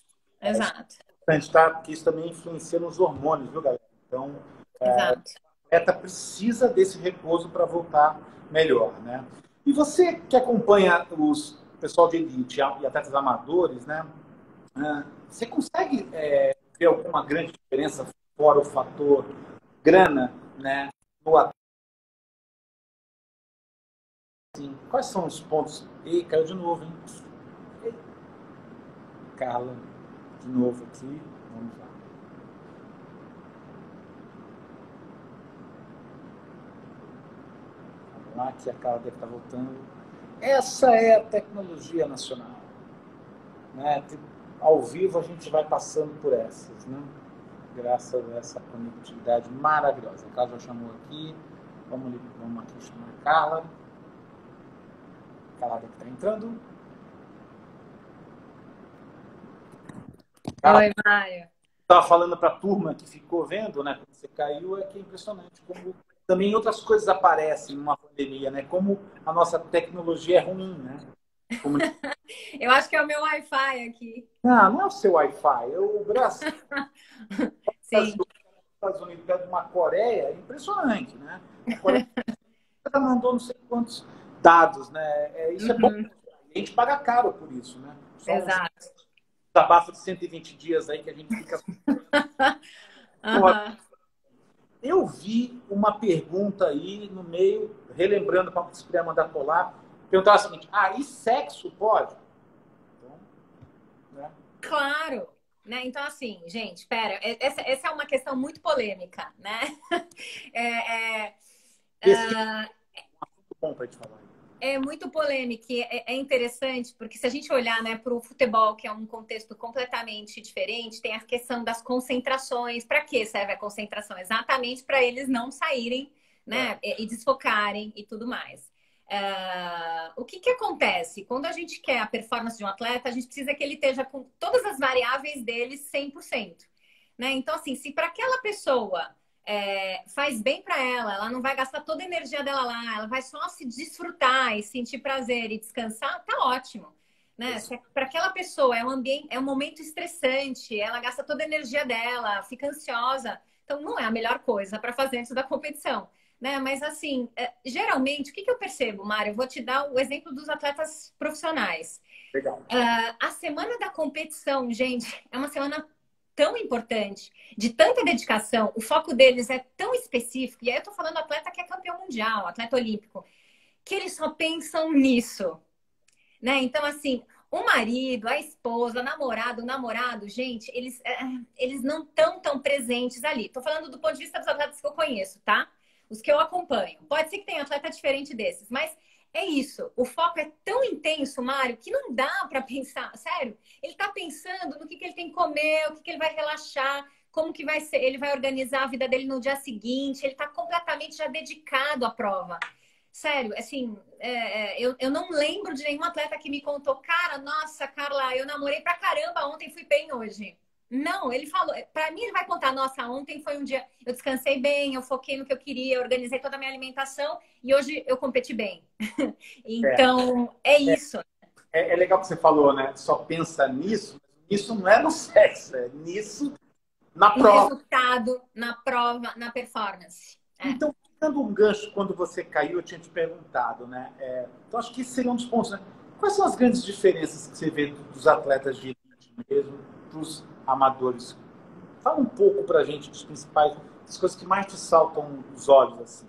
Tá? Porque isso também influencia nos hormônios, viu, galera? Então, Exato. a atleta precisa desse repouso para voltar melhor, né? E você que acompanha os pessoal de elite e atletas amadores, né? Você consegue ver alguma grande diferença fora o fator grana, né? No Sim. Quais são os pontos? Ih, caiu de novo, hein? Carla, de novo aqui. Vamos lá. Vamos lá, que a Carla deve estar voltando. Essa é a tecnologia nacional. Né? Ao vivo a gente vai passando por essas, né? Graças a essa conectividade maravilhosa. A Carla já chamou aqui. Vamos aqui chamar a Carla. A Carla deve estar entrando. Oi, Mário. Estava falando para a turma que ficou vendo, né? Quando você caiu, é que é impressionante como também outras coisas aparecem numa pandemia, né? Como a nossa tecnologia é ruim, né? Como... Eu acho que é o meu Wi-Fi aqui. Não é o seu Wi-Fi, é o Brasil. Sim. Os Estados Unidos pega uma Coreia, é impressionante, né? A Coreia mandou não sei quantos dados, né? Isso é bom. A gente paga caro por isso, né? Exato. Desabafo de 120 dias aí que a gente fica... Eu vi uma pergunta aí no meio, relembrando para o Cipriano mandar colar, perguntava o seguinte, e sexo pode? Então, né? Claro! Né? Então, assim, gente, espera, essa é uma questão muito polêmica, né? Esse é muito bom para te falar. É muito polêmico e é interessante, porque se a gente olhar, né, para o futebol, que é um contexto completamente diferente, tem a questão das concentrações. Para que serve a concentração? Exatamente para eles não saírem, né, e desfocarem e tudo mais. O que acontece? Quando a gente quer a performance de um atleta, a gente precisa que ele esteja com todas as variáveis dele 100%. Né? Então, assim, se para aquela pessoa... faz bem para ela não vai gastar toda a energia dela lá, ela vai só se desfrutar e sentir prazer e descansar, tá ótimo. Né? Se para aquela pessoa é um momento estressante, ela gasta toda a energia dela, fica ansiosa, então não é a melhor coisa para fazer antes da competição. Né? Mas assim, geralmente, o que eu percebo, Mário? Eu vou te dar o exemplo dos atletas profissionais. Legal. A semana da competição, gente, é uma semana tão importante, de tanta dedicação, o foco deles é tão específico, e aí eu tô falando atleta que é campeão mundial, atleta olímpico, que eles só pensam nisso, né? Então, assim, o marido, a esposa, o namorado, gente, eles não estão tão presentes ali. Tô falando do ponto de vista dos atletas que eu conheço, tá? Os que eu acompanho. Pode ser que tenha atleta diferente desses, mas é isso. O foco é tão intenso, Mário, que não dá para pensar. Sério, ele tá pensando no que ele tem que comer, o que ele vai relaxar, como que vai ser, ele vai organizar a vida dele no dia seguinte. Ele tá completamente já dedicado à prova. Sério, assim, eu não lembro de nenhum atleta que me contou, cara, nossa, Carla, eu namorei pra caramba ontem, fui bem hoje. Não, ele falou, para mim ele vai contar, nossa, ontem foi um dia, eu descansei bem, eu foquei no que eu queria, eu organizei toda a minha alimentação e hoje eu competi bem. Então, é isso. É legal que você falou, né? Só pensa nisso, isso não é no sexo, é nisso na prova. No resultado, na prova, na performance. Então, dando um gancho, quando você caiu, eu tinha te perguntado, né? Então, acho que esse seria um dos pontos, né? Quais são as grandes diferenças que você vê dos atletas de elite mesmo para os amadores? Fala um pouco para a gente dos principais, das coisas que mais te saltam os olhos, assim.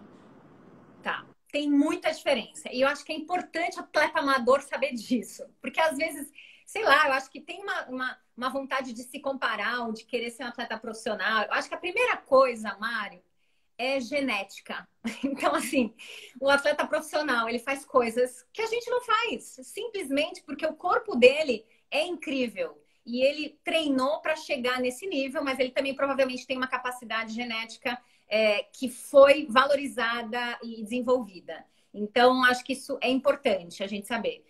Tá. Tem muita diferença. E eu acho que é importante o atleta amador saber disso. Porque às vezes, sei lá, eu acho que tem uma vontade de se comparar ou de querer ser um atleta profissional. Eu acho que a primeira coisa, Mário, é genética. Então, assim, o atleta profissional, ele faz coisas que a gente não faz. Simplesmente porque o corpo dele é incrível. E ele treinou para chegar nesse nível, mas ele também provavelmente tem uma capacidade genética que foi valorizada e desenvolvida. Então, acho que isso é importante a gente saber.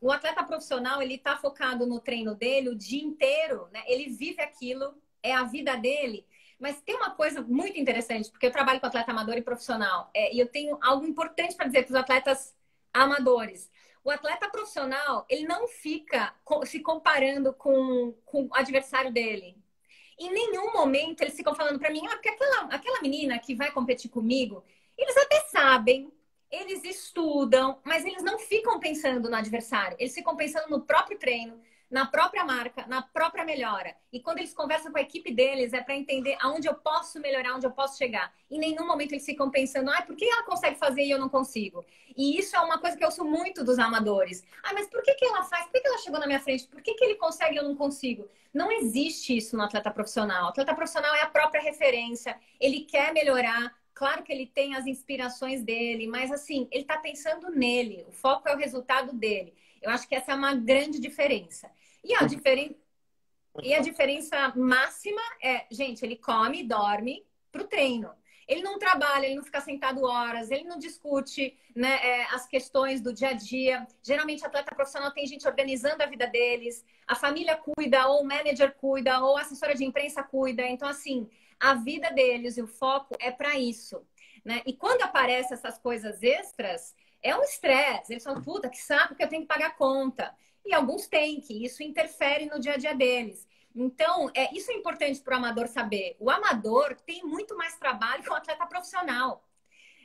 O atleta profissional, ele está focado no treino dele o dia inteiro, né? Ele vive aquilo, é a vida dele. Mas tem uma coisa muito interessante, porque eu trabalho com atleta amador e profissional, e eu tenho algo importante para dizer para os atletas amadores. O atleta profissional, ele não fica se comparando com o adversário dele. Em nenhum momento eles ficam falando para mim, porque aquela menina que vai competir comigo, eles até sabem, eles estudam, mas eles não ficam pensando no adversário. Eles ficam pensando no próprio treino, na própria marca, na própria melhora. E quando eles conversam com a equipe deles, é para entender aonde eu posso melhorar, onde eu posso chegar. Em nenhum momento eles ficam pensando, por que ela consegue fazer e eu não consigo? E isso é uma coisa que eu ouço muito dos amadores. Mas por que ela faz? Por que ela chegou na minha frente? Por que ele consegue e eu não consigo? Não existe isso no atleta profissional. O atleta profissional é a própria referência. Ele quer melhorar. Claro que ele tem as inspirações dele, mas assim, ele está pensando nele. O foco é o resultado dele. Eu acho que essa é uma grande diferença. E a diferença máxima é, gente, ele come e dorme para o treino. Ele não trabalha, ele não fica sentado horas, ele não discute, né, as questões do dia a dia. Geralmente, atleta profissional tem gente organizando a vida deles, a família cuida, ou o manager cuida, ou a assessora de imprensa cuida. Então, assim, a vida deles e o foco é para isso, né? E quando aparecem essas coisas extras, é um estresse. Eles falam, puta, que saco que eu tenho que pagar a conta. E alguns têm, que isso interfere no dia a dia deles. Então, isso é importante para o amador saber. O amador tem muito mais trabalho que o atleta profissional.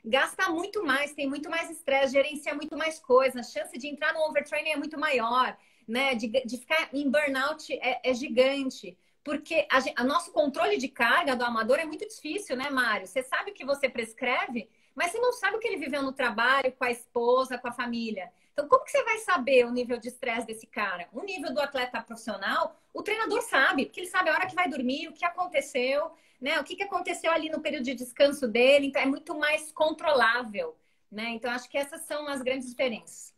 Gasta muito mais, tem muito mais estresse, gerencia muito mais coisas. A chance de entrar no overtraining é muito maior, né? De ficar em burnout é gigante. Porque o nosso controle de carga do amador é muito difícil, né, Mário? Você sabe o que você prescreve, mas você não sabe o que ele viveu no trabalho, com a esposa, com a família. Então, como que você vai saber o nível de estresse desse cara? O nível do atleta profissional, o treinador sabe, porque ele sabe a hora que vai dormir, o que aconteceu, né? O que aconteceu ali no período de descanso dele. Então, é muito mais controlável, né? Então, acho que essas são as grandes diferenças.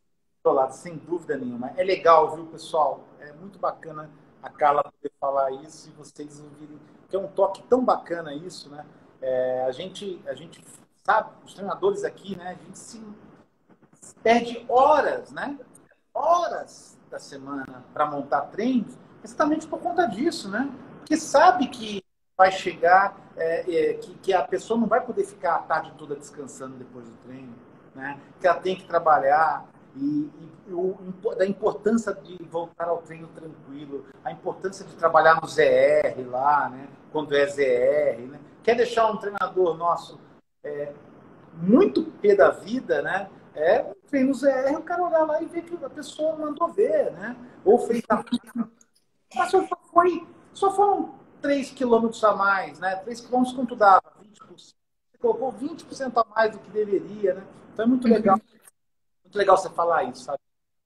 Sem dúvida nenhuma. É legal, viu, pessoal? É muito bacana a Carla poder falar isso e vocês ouvirem, que é um toque tão bacana isso, né? A gente sabe, os treinadores aqui, né? A gente se perde horas, né? Horas da semana para montar treinos, exatamente por conta disso, né? Porque sabe que vai chegar, que a pessoa não vai poder ficar a tarde toda descansando depois do treino, né? Que ela tem que trabalhar da importância de voltar ao treino tranquilo, a importância de trabalhar no ZR lá, né? Quando é ZR, né? Quer deixar um treinador nosso muito pé da vida, né? Treino ZR, o cara olhar lá e ver que a pessoa mandou ver, né? Ou fez mas só foram 3 quilômetros a mais, né? 3 quilômetros quanto dava? 20%. Você colocou 20% a mais do que deveria, né? Então é muito legal. Muito legal você falar isso, sabe?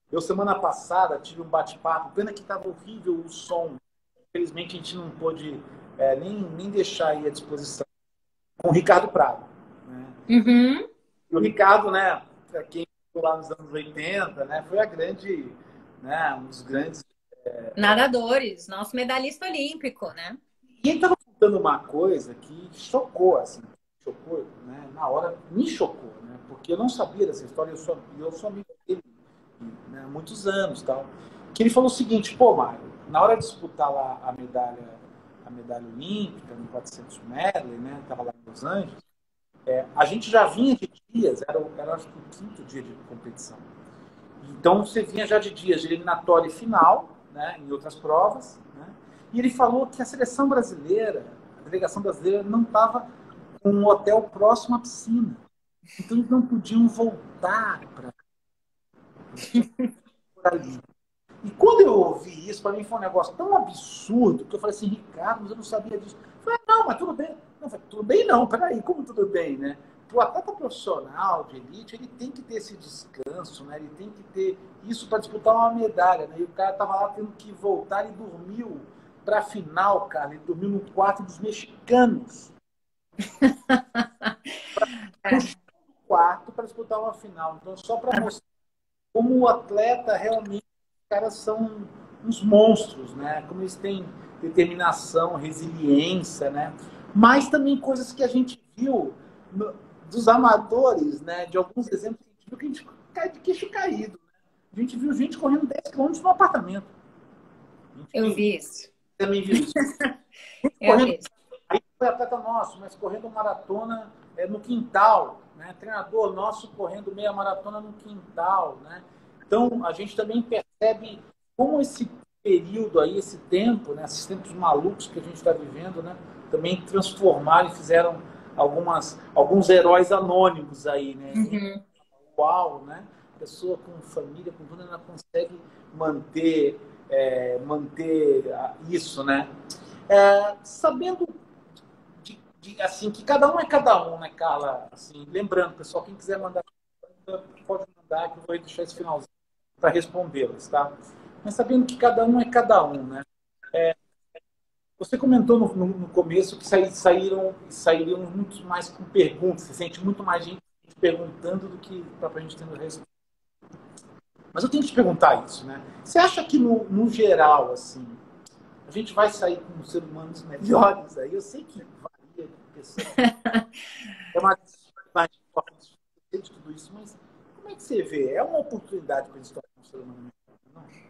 Eu, semana passada, tive um bate-papo, pena que estava horrível o som. Infelizmente, a gente não pôde nem deixar aí à disposição, com o Ricardo Prado. Né? Uhum. E o Ricardo, né, para quem ficou lá nos anos 80, né, foi um dos grandes nadadores, nosso medalhista olímpico, né? E ele estava contando uma coisa que chocou, assim, né, na hora, me chocou, né, porque eu não sabia dessa história, eu sou amigo dele, né, há muitos anos, tal, que ele falou o seguinte, pô, Mário, na hora de disputar lá a medalha olímpica, no 400 medley, né, estava lá em Los Angeles, a gente já vinha de dias, era acho que o quinto dia de competição. Então, você vinha já de dias de eliminatória e final, né, em outras provas, né, e ele falou que a seleção brasileira, a delegação brasileira, não estava com um hotel próximo à piscina. Então, eles não podiam voltar para ali. E quando eu ouvi isso, para mim foi um negócio tão absurdo que eu falei assim, Ricardo, mas eu não sabia disso. Eu falei, não, mas tudo bem. Não, falei, tudo bem não, peraí, como tudo bem, né? O atleta profissional de elite, ele tem que ter esse descanso, né? Ele tem que ter isso para disputar uma medalha, né? E o cara estava lá tendo que voltar e dormiu para a final, cara. Ele dormiu no quarto dos mexicanos. No quarto para disputar uma final. Então, só para mostrar como o atleta realmente, os caras são uns monstros, né? Como eles têm determinação, resiliência, né? Mas também coisas que a gente viu dos amadores, né? De alguns exemplos que a gente viu que a gente cai de queixo caído. Né? A gente viu gente correndo 10 quilômetros no apartamento. Eu vi isso. Também viu isso. Aí foi atleta nosso, mas correndo maratona no quintal, né? Treinador nosso correndo meia maratona no quintal, né? Então, a gente também percebe como esse período aí, esse tempo, né? Esses tempos malucos que a gente está vivendo, né? Também transformaram e fizeram alguns heróis anônimos aí, né? Uhum. Uau, né? Pessoa com família, com tudo, ela consegue manter manter isso, né? Sabendo assim, que cada um é cada um, né, Carla? Assim, lembrando, pessoal, quem quiser mandar, pode mandar, que eu vou deixar esse finalzinho para respondê-las, tá? Mas sabendo que cada um é cada um, né? Você comentou no começo que sairiam muito mais com perguntas, você sente muito mais gente perguntando do que para a gente tendo resposta. Mas eu tenho que te perguntar isso, né? Você acha que, no geral, assim, a gente vai sair com seres humanos melhores aí? Eu sei que varia de pessoa. É uma dificuldade de tudo isso, mas como é que você vê? É uma oportunidade para a gente tornar um ser humano melhor, não?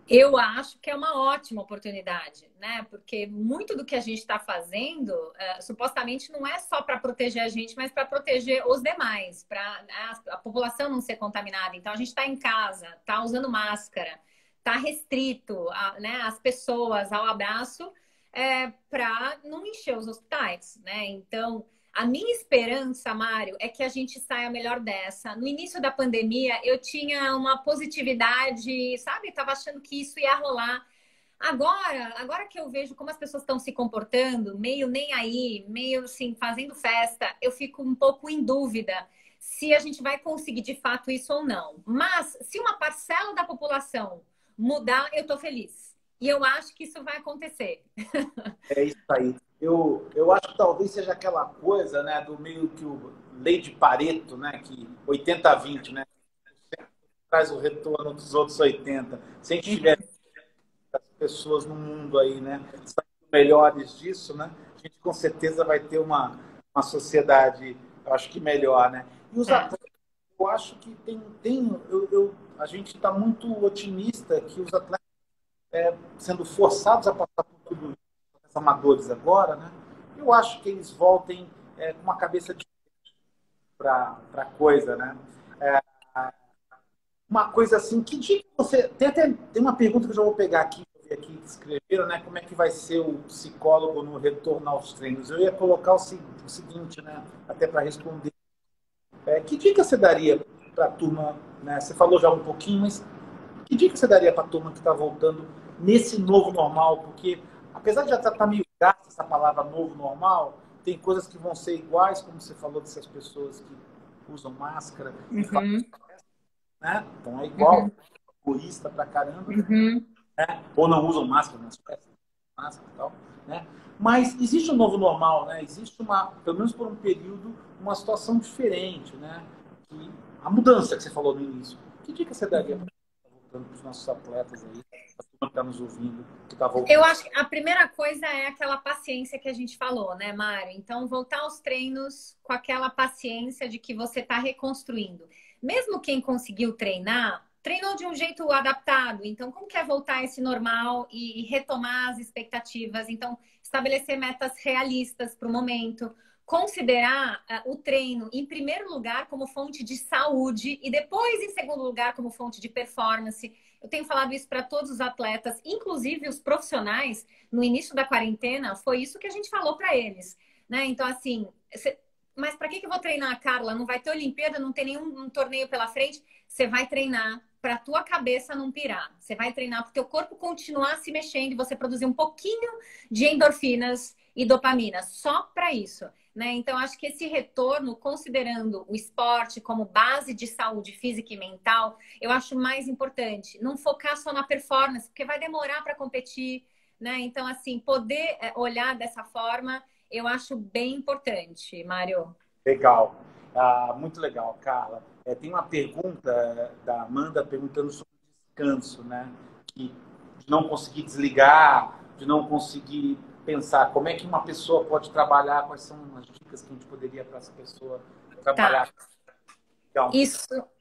Eu acho que é uma ótima oportunidade, né? Porque muito do que a gente está fazendo, supostamente não é só para proteger a gente, mas para proteger os demais, para a população não ser contaminada. Então, a gente está em casa, está usando máscara, está restrito, né, as pessoas ao abraço, para não encher os hospitais, né? Então, a minha esperança, Mário, é que a gente saia melhor dessa. No início da pandemia, eu tinha uma positividade, sabe? Estava achando que isso ia rolar. Agora que eu vejo como as pessoas estão se comportando, meio nem aí, meio assim, fazendo festa, eu fico um pouco em dúvida se a gente vai conseguir de fato isso ou não. Mas se uma parcela da população mudar, eu estou feliz. E eu acho que isso vai acontecer. É isso aí. Eu acho que talvez seja aquela coisa, né, do meio que o lei de Pareto, né, que 80-20, né, traz o retorno dos outros 80. Se a gente tiver as pessoas no mundo aí, né, saindo melhores disso, né, a gente com certeza vai ter uma sociedade, eu acho que melhor, né? E os É. atletas, eu acho que a gente está muito otimista que os atletas sendo forçados a passar por tudo isso, os amadores agora, né? Eu acho que eles voltem com uma cabeça para a coisa, né? É, uma coisa assim, que dica você... Tem uma pergunta que eu já vou pegar aqui, que escreveram, né? Como é que vai ser o psicólogo no retorno aos treinos? Eu ia colocar o seguinte, né? Até para responder. Que dica você daria para a turma, né? Você falou já um pouquinho, mas que dica você daria para a turma que está voltando nesse novo normal? Porque, apesar de já estar meio gasta essa palavra novo normal, tem coisas que vão ser iguais, como você falou dessas pessoas que usam máscara, Uhum, né? Então é igual, uhum, egoísta pra caramba, uhum. né? Ou não usam máscara nas festas, máscara e tal, né? Mas existe um novo normal, né? Existe pelo menos por um período, uma situação diferente, né? Que, a mudança que você falou no início. Que dica você daria para os nossos atletas aí, a turma que está nos ouvindo, que está Eu voltando? acho que a primeira coisa é aquela paciência que a gente falou, né, Mário? Então, voltar aos treinos com aquela paciência de que você está reconstruindo. Mesmo quem conseguiu treinar, treinou de um jeito adaptado. Então, como que é voltar a esse normal e retomar as expectativas? Então, estabelecer metas realistas para o momento. Considerar o treino, em primeiro lugar, como fonte de saúde e depois, em segundo lugar, como fonte de performance. Eu tenho falado isso para todos os atletas, inclusive os profissionais, no início da quarentena, foi isso que a gente falou para eles, né? Então, assim, mas para que eu vou treinar, Carla? Não vai ter Olimpíada, não tem nenhum torneio pela frente. Você vai treinar para a tua cabeça não pirar. Você vai treinar para o teu corpo continuar se mexendo e você produzir um pouquinho de endorfinas e dopamina, só para isso. Né? Então, acho que esse retorno, considerando o esporte como base de saúde física e mental, eu acho mais importante. Não focar só na performance, porque vai demorar para competir, né? Então, assim, poder olhar dessa forma, eu acho bem importante, Mário. Legal. Muito legal, Carla. Tem uma pergunta da Amanda perguntando sobre descanso, né? De não conseguir desligar, de não conseguir pensar. Como é que uma pessoa pode trabalhar? Quais são as dicas que a gente poderia para essa pessoa Tá. trabalhar? Legal.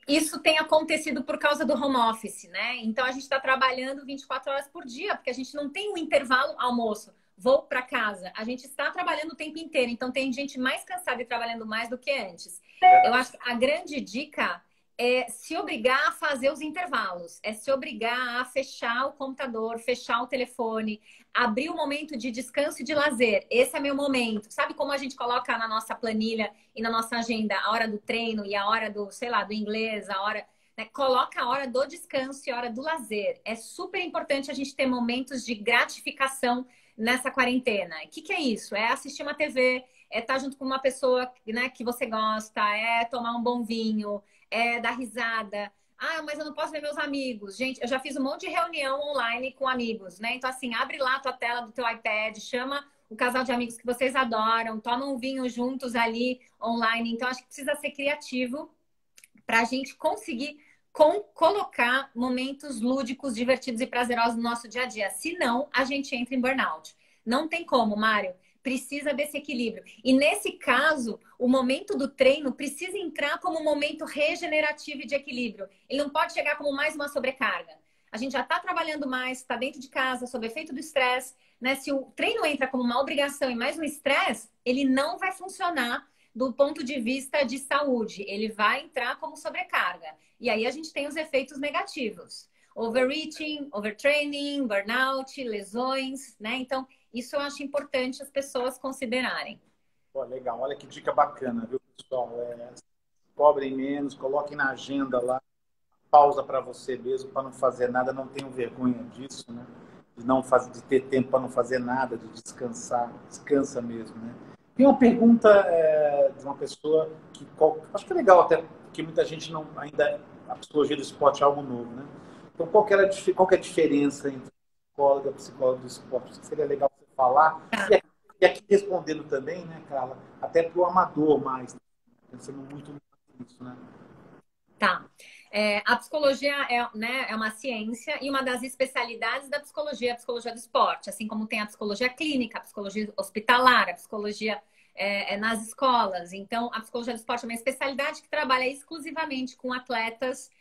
Isso tem acontecido por causa do home office, né? Então a gente está trabalhando 24 horas por dia, porque a gente não tem um intervalo almoço. Vou para casa. A gente está trabalhando o tempo inteiro, então tem gente mais cansada e trabalhando mais do que antes. Eu acho que a grande dica é se obrigar a fazer os intervalos, é se obrigar a fechar o computador, fechar o telefone, abrir o momento de descanso e de lazer. Esse é meu momento. Sabe como a gente coloca na nossa planilha e na nossa agenda a hora do treino e a hora do, sei lá, do inglês, a hora. né? Coloca a hora do descanso e a hora do lazer. É super importante a gente ter momentos de gratificação nessa quarentena. O que é isso? É assistir uma TV, é estar junto com uma pessoa, né, que você gosta, é tomar um bom vinho, é dar risada. Ah, mas eu não posso ver meus amigos. Gente, eu já fiz um monte de reunião online com amigos, né? Então, assim, abre lá a tua tela do teu iPad, chama o casal de amigos que vocês adoram, toma um vinho juntos ali online. Então, acho que precisa ser criativo para a gente conseguir colocar momentos lúdicos, divertidos e prazerosos no nosso dia a dia. Senão, a gente entra em burnout. Não tem como, Mário. Precisa desse equilíbrio. E nesse caso, o momento do treino precisa entrar como um momento regenerativo e de equilíbrio. Ele não pode chegar como mais uma sobrecarga. A gente já está trabalhando mais, está dentro de casa, sob efeito do estresse, né? Se o treino entra como uma obrigação e mais um estresse, ele não vai funcionar do ponto de vista de saúde. Ele vai entrar como sobrecarga. E aí a gente tem os efeitos negativos. Overeating, overtraining, burnout, lesões, né? Então, isso eu acho importante as pessoas considerarem. Pô, legal, olha que dica bacana, viu, pessoal? Cobrem menos, coloquem na agenda lá, pausa para você mesmo, para não fazer nada, não tenham vergonha disso, né? De ter tempo para não fazer nada, de descansar, descansa mesmo, né? Tem uma pergunta de uma pessoa que acho que é legal até, porque muita gente não ainda a psicologia do esporte é algo novo, né? Então, qual que é a diferença entre psicóloga e psicólogo do esporte? Acho que seria legal você falar. E aqui respondendo também, né, Carla? Até para o amador mais, né? Pensando muito nisso, né? Tá. A psicologia né, é uma ciência e uma das especialidades da psicologia é a psicologia do esporte, assim como tem a psicologia clínica, a psicologia hospitalar, a psicologia nas escolas. Então, a psicologia do esporte é uma especialidade que trabalha exclusivamente com atletas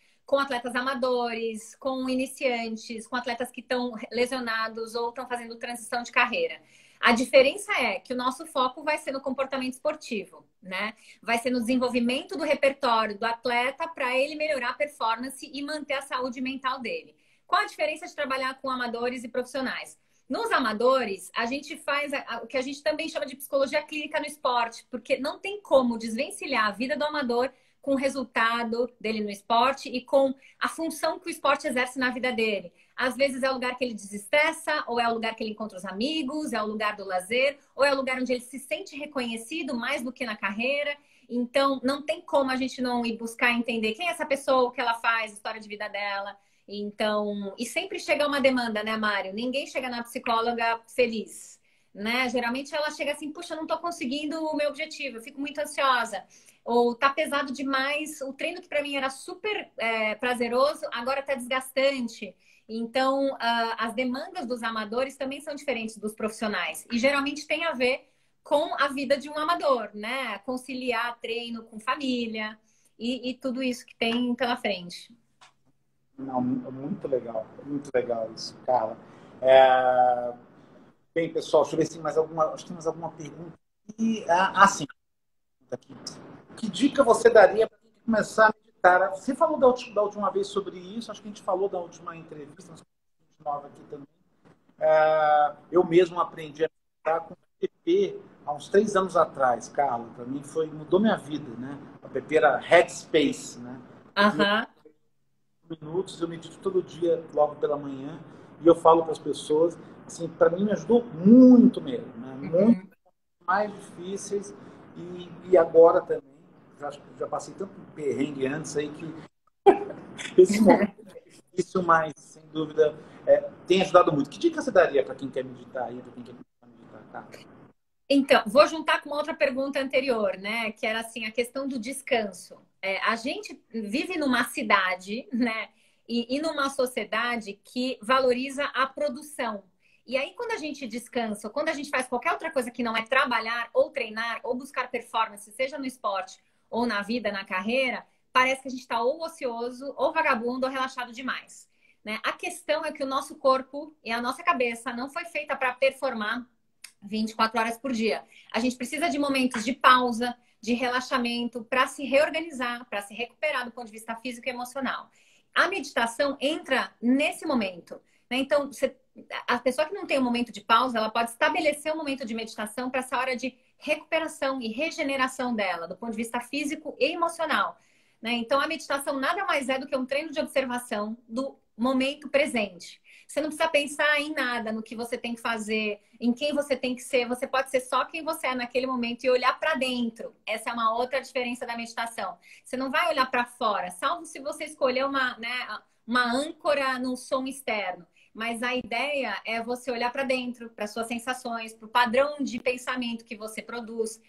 amadores, com iniciantes, com atletas que estão lesionados ou estão fazendo transição de carreira. A diferença é que o nosso foco vai ser no comportamento esportivo, né? Vai ser no desenvolvimento do repertório do atleta para ele melhorar a performance e manter a saúde mental dele. Qual a diferença de trabalhar com amadores e profissionais? Nos amadores, a gente faz o que a gente também chama de psicologia clínica no esporte, porque não tem como desvencilhar a vida do amador com o resultado dele no esporte e com a função que o esporte exerce na vida dele. Às vezes é o lugar que ele desestressa, ou é o lugar que ele encontra os amigos, é o lugar do lazer, ou é o lugar onde ele se sente reconhecido mais do que na carreira. Então, não tem como a gente não ir buscar entender quem é essa pessoa, o que ela faz, a história de vida dela. Então, e sempre chega uma demanda, né, Mário? Ninguém chega na psicóloga feliz, né? Geralmente ela chega assim, puxa, eu não tô conseguindo o meu objetivo, eu fico muito ansiosa. Ou tá pesado demais, o treino que para mim era super prazeroso, agora tá desgastante. Então, as demandas dos amadores também são diferentes dos profissionais. E geralmente tem a ver com a vida de um amador, né? Conciliar treino com família e tudo isso que tem pela frente. Não, muito legal isso, Carla. Bem, pessoal, deixa eu ver se tem mais alguma, acho que tem mais alguma pergunta. Sim. Aqui. Que dica você daria para começar a meditar? Você falou da última vez sobre isso, acho que a gente falou da última entrevista, mas a gente nova aqui também. Eu mesmo aprendi a meditar com o app há uns 3 anos atrás, Carla. Para mim mudou minha vida, né? O app era Headspace, né? Minutos, eu medito todo dia, logo pela manhã, e eu falo para as pessoas, assim, para mim me ajudou muito mesmo, né? Muito mais difíceis, e agora também, já passei tanto perrengue antes aí que esse momento é difícil, mas sem dúvida tem ajudado muito. Que dica você daria para quem quer meditar aí, para quem quer meditar, tá? Então, vou juntar com uma outra pergunta anterior, né? Que era assim, a questão do descanso. A gente vive numa cidade, né? E numa sociedade que valoriza a produção. E aí, quando a gente descansa, ou quando a gente faz qualquer outra coisa que não é trabalhar, ou treinar, ou buscar performance, seja no esporte ou na vida, na carreira, parece que a gente está ou ocioso, ou vagabundo, ou relaxado demais, né? A questão é que o nosso corpo e a nossa cabeça não foi feita para performar 24 horas por dia. A gente precisa de momentos de pausa, de relaxamento, para se reorganizar, para se recuperar do ponto de vista físico e emocional. A meditação entra nesse momento, né? Então, a pessoa que não tem um momento de pausa, ela pode estabelecer um momento de meditação para essa hora de recuperação e regeneração dela, do ponto de vista físico e emocional. né? Então, a meditação nada mais é do que um treino de observação do momento presente. Você não precisa pensar em nada, no que você tem que fazer, em quem você tem que ser. Você pode ser só quem você é naquele momento e olhar para dentro. Essa é uma outra diferença da meditação. Você não vai olhar para fora, salvo se você escolher uma, né, uma âncora num som externo. Mas a ideia é você olhar para dentro, para suas sensações, para o padrão de pensamento que você produz.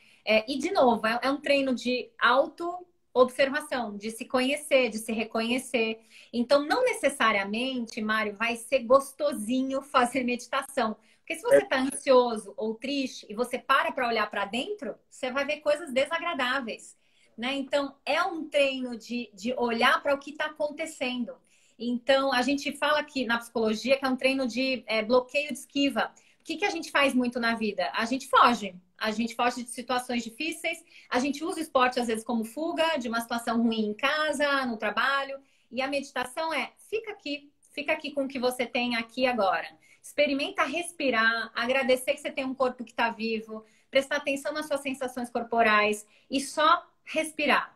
E, de novo, é um treino de auto-observação, de se conhecer, de se reconhecer. Então, não necessariamente, Mário, vai ser gostosinho fazer meditação. Porque se você está ansioso ou triste e você para olhar para dentro, você vai ver coisas desagradáveis, né? Então, é um treino de olhar para o que está acontecendo. Então, a gente fala aqui na psicologia que é um treino de bloqueio de esquiva. O que a gente faz muito na vida? A gente foge. A gente foge de situações difíceis. A gente usa o esporte, às vezes, como fuga de uma situação ruim em casa, no trabalho. E a meditação fica aqui com o que você tem aqui agora. Experimenta respirar, agradecer que você tem um corpo que está vivo, prestar atenção nas suas sensações corporais e só respirar.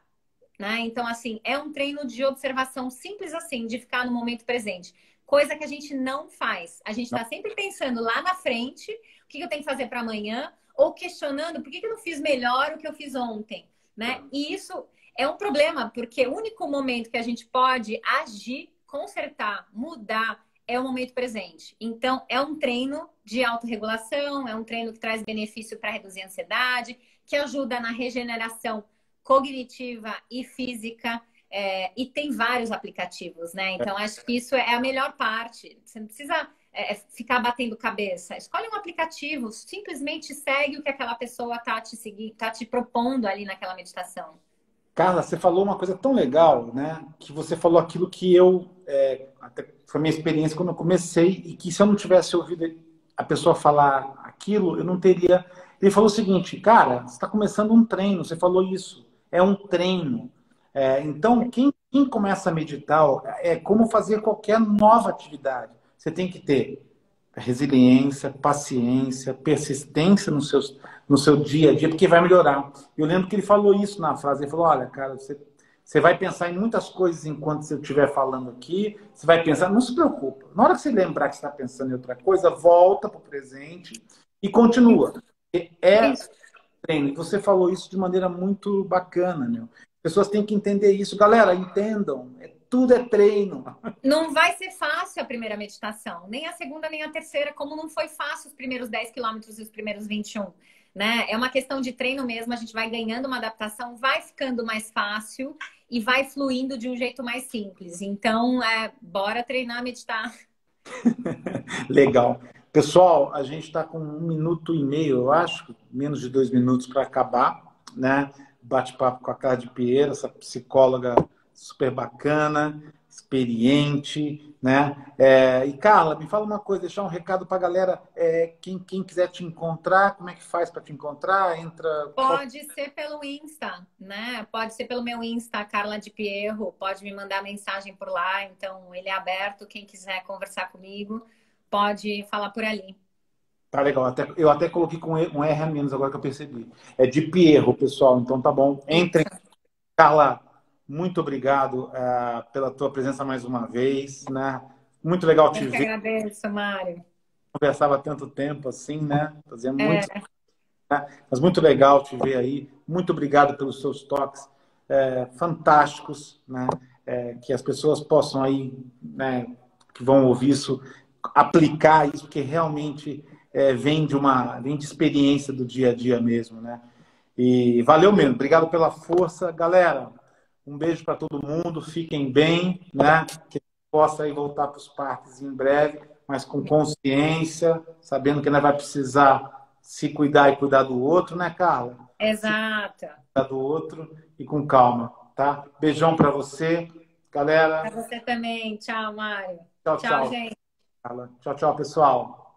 Né? Então, assim, é um treino de observação simples assim, de ficar no momento presente. Coisa que a gente não faz. A gente está sempre pensando lá na frente, o que eu tenho que fazer para amanhã, ou questionando por que eu não fiz melhor o que eu fiz ontem. Né? E isso é um problema, porque o único momento que a gente pode agir, consertar, mudar, é o momento presente. Então, é um treino de autorregulação, é um treino que traz benefício para reduzir a ansiedade, que ajuda na regeneração cognitiva e física, e tem vários aplicativos, né? Então, acho que isso é a melhor parte. Você não precisa ficar batendo cabeça. Escolhe um aplicativo, simplesmente segue o que aquela pessoa tá te propondo ali naquela meditação. Carla, você falou uma coisa tão legal, né? Que você falou aquilo que até foi a minha experiência quando eu comecei, e que se eu não tivesse ouvido a pessoa falar aquilo, eu não teria... Ele falou o seguinte, cara, você está começando um treino, você falou isso, é um treino. Então, quem começa a meditar é como fazer qualquer nova atividade. Você tem que ter resiliência, paciência, persistência no seu dia a dia, porque vai melhorar. Eu lembro que ele falou isso na frase, ele falou, olha, cara, você vai pensar em muitas coisas enquanto você estiver falando aqui, você vai pensar, não se preocupa. Na hora que você lembrar que você está pensando em outra coisa, volta para o presente e continua. Treino. Você falou isso de maneira muito bacana, meu. As pessoas têm que entender isso. Galera, entendam. Tudo é treino. Não vai ser fácil a primeira meditação. Nem a segunda, nem a terceira. Como não foi fácil os primeiros 10 quilômetros e os primeiros 21. Né? É uma questão de treino mesmo. A gente vai ganhando uma adaptação, vai ficando mais fácil e vai fluindo de um jeito mais simples. Então, bora treinar, meditar. Legal. Pessoal, a gente está com 1 minuto e meio, eu acho, menos de 2 minutos para acabar, né? Bate-papo com a Carla de Pierro, essa psicóloga super bacana, experiente, né? E Carla, me fala uma coisa, deixar um recado para a galera. Quem quiser te encontrar, como é que faz para te encontrar? Pode ser pelo Insta, né? Pode ser pelo meu Insta, Carla de Pierro. Pode me mandar mensagem por lá. Então, ele é aberto. Quem quiser conversar comigo, pode falar por ali. Tá legal. Eu até coloquei com um R a menos agora que eu percebi. É de Pierro, pessoal. Então, tá bom. Entrem. Carla, muito obrigado pela tua presença mais uma vez, né? Muito legal te ver. Eu que agradeço, Mário. Conversava há tanto tempo assim, né? Fazia muito, né? Mas muito legal te ver aí. Muito obrigado pelos seus toques fantásticos, né? Que as pessoas possam aí, né, que vão ouvir isso, aplicar isso, porque realmente vem de experiência do dia a dia mesmo, né? E valeu mesmo. Obrigado pela força, galera. Um beijo para todo mundo, fiquem bem, né? Que possa aí voltar para os parques em breve, mas com consciência, sabendo que ainda vai precisar se cuidar e cuidar do outro, né, Carla? Exato. Cuidar do outro e com calma, tá? Beijão para você, galera. Para você também. Tchau, Mário. Tchau, Tchau, gente. Carla. Tchau, pessoal.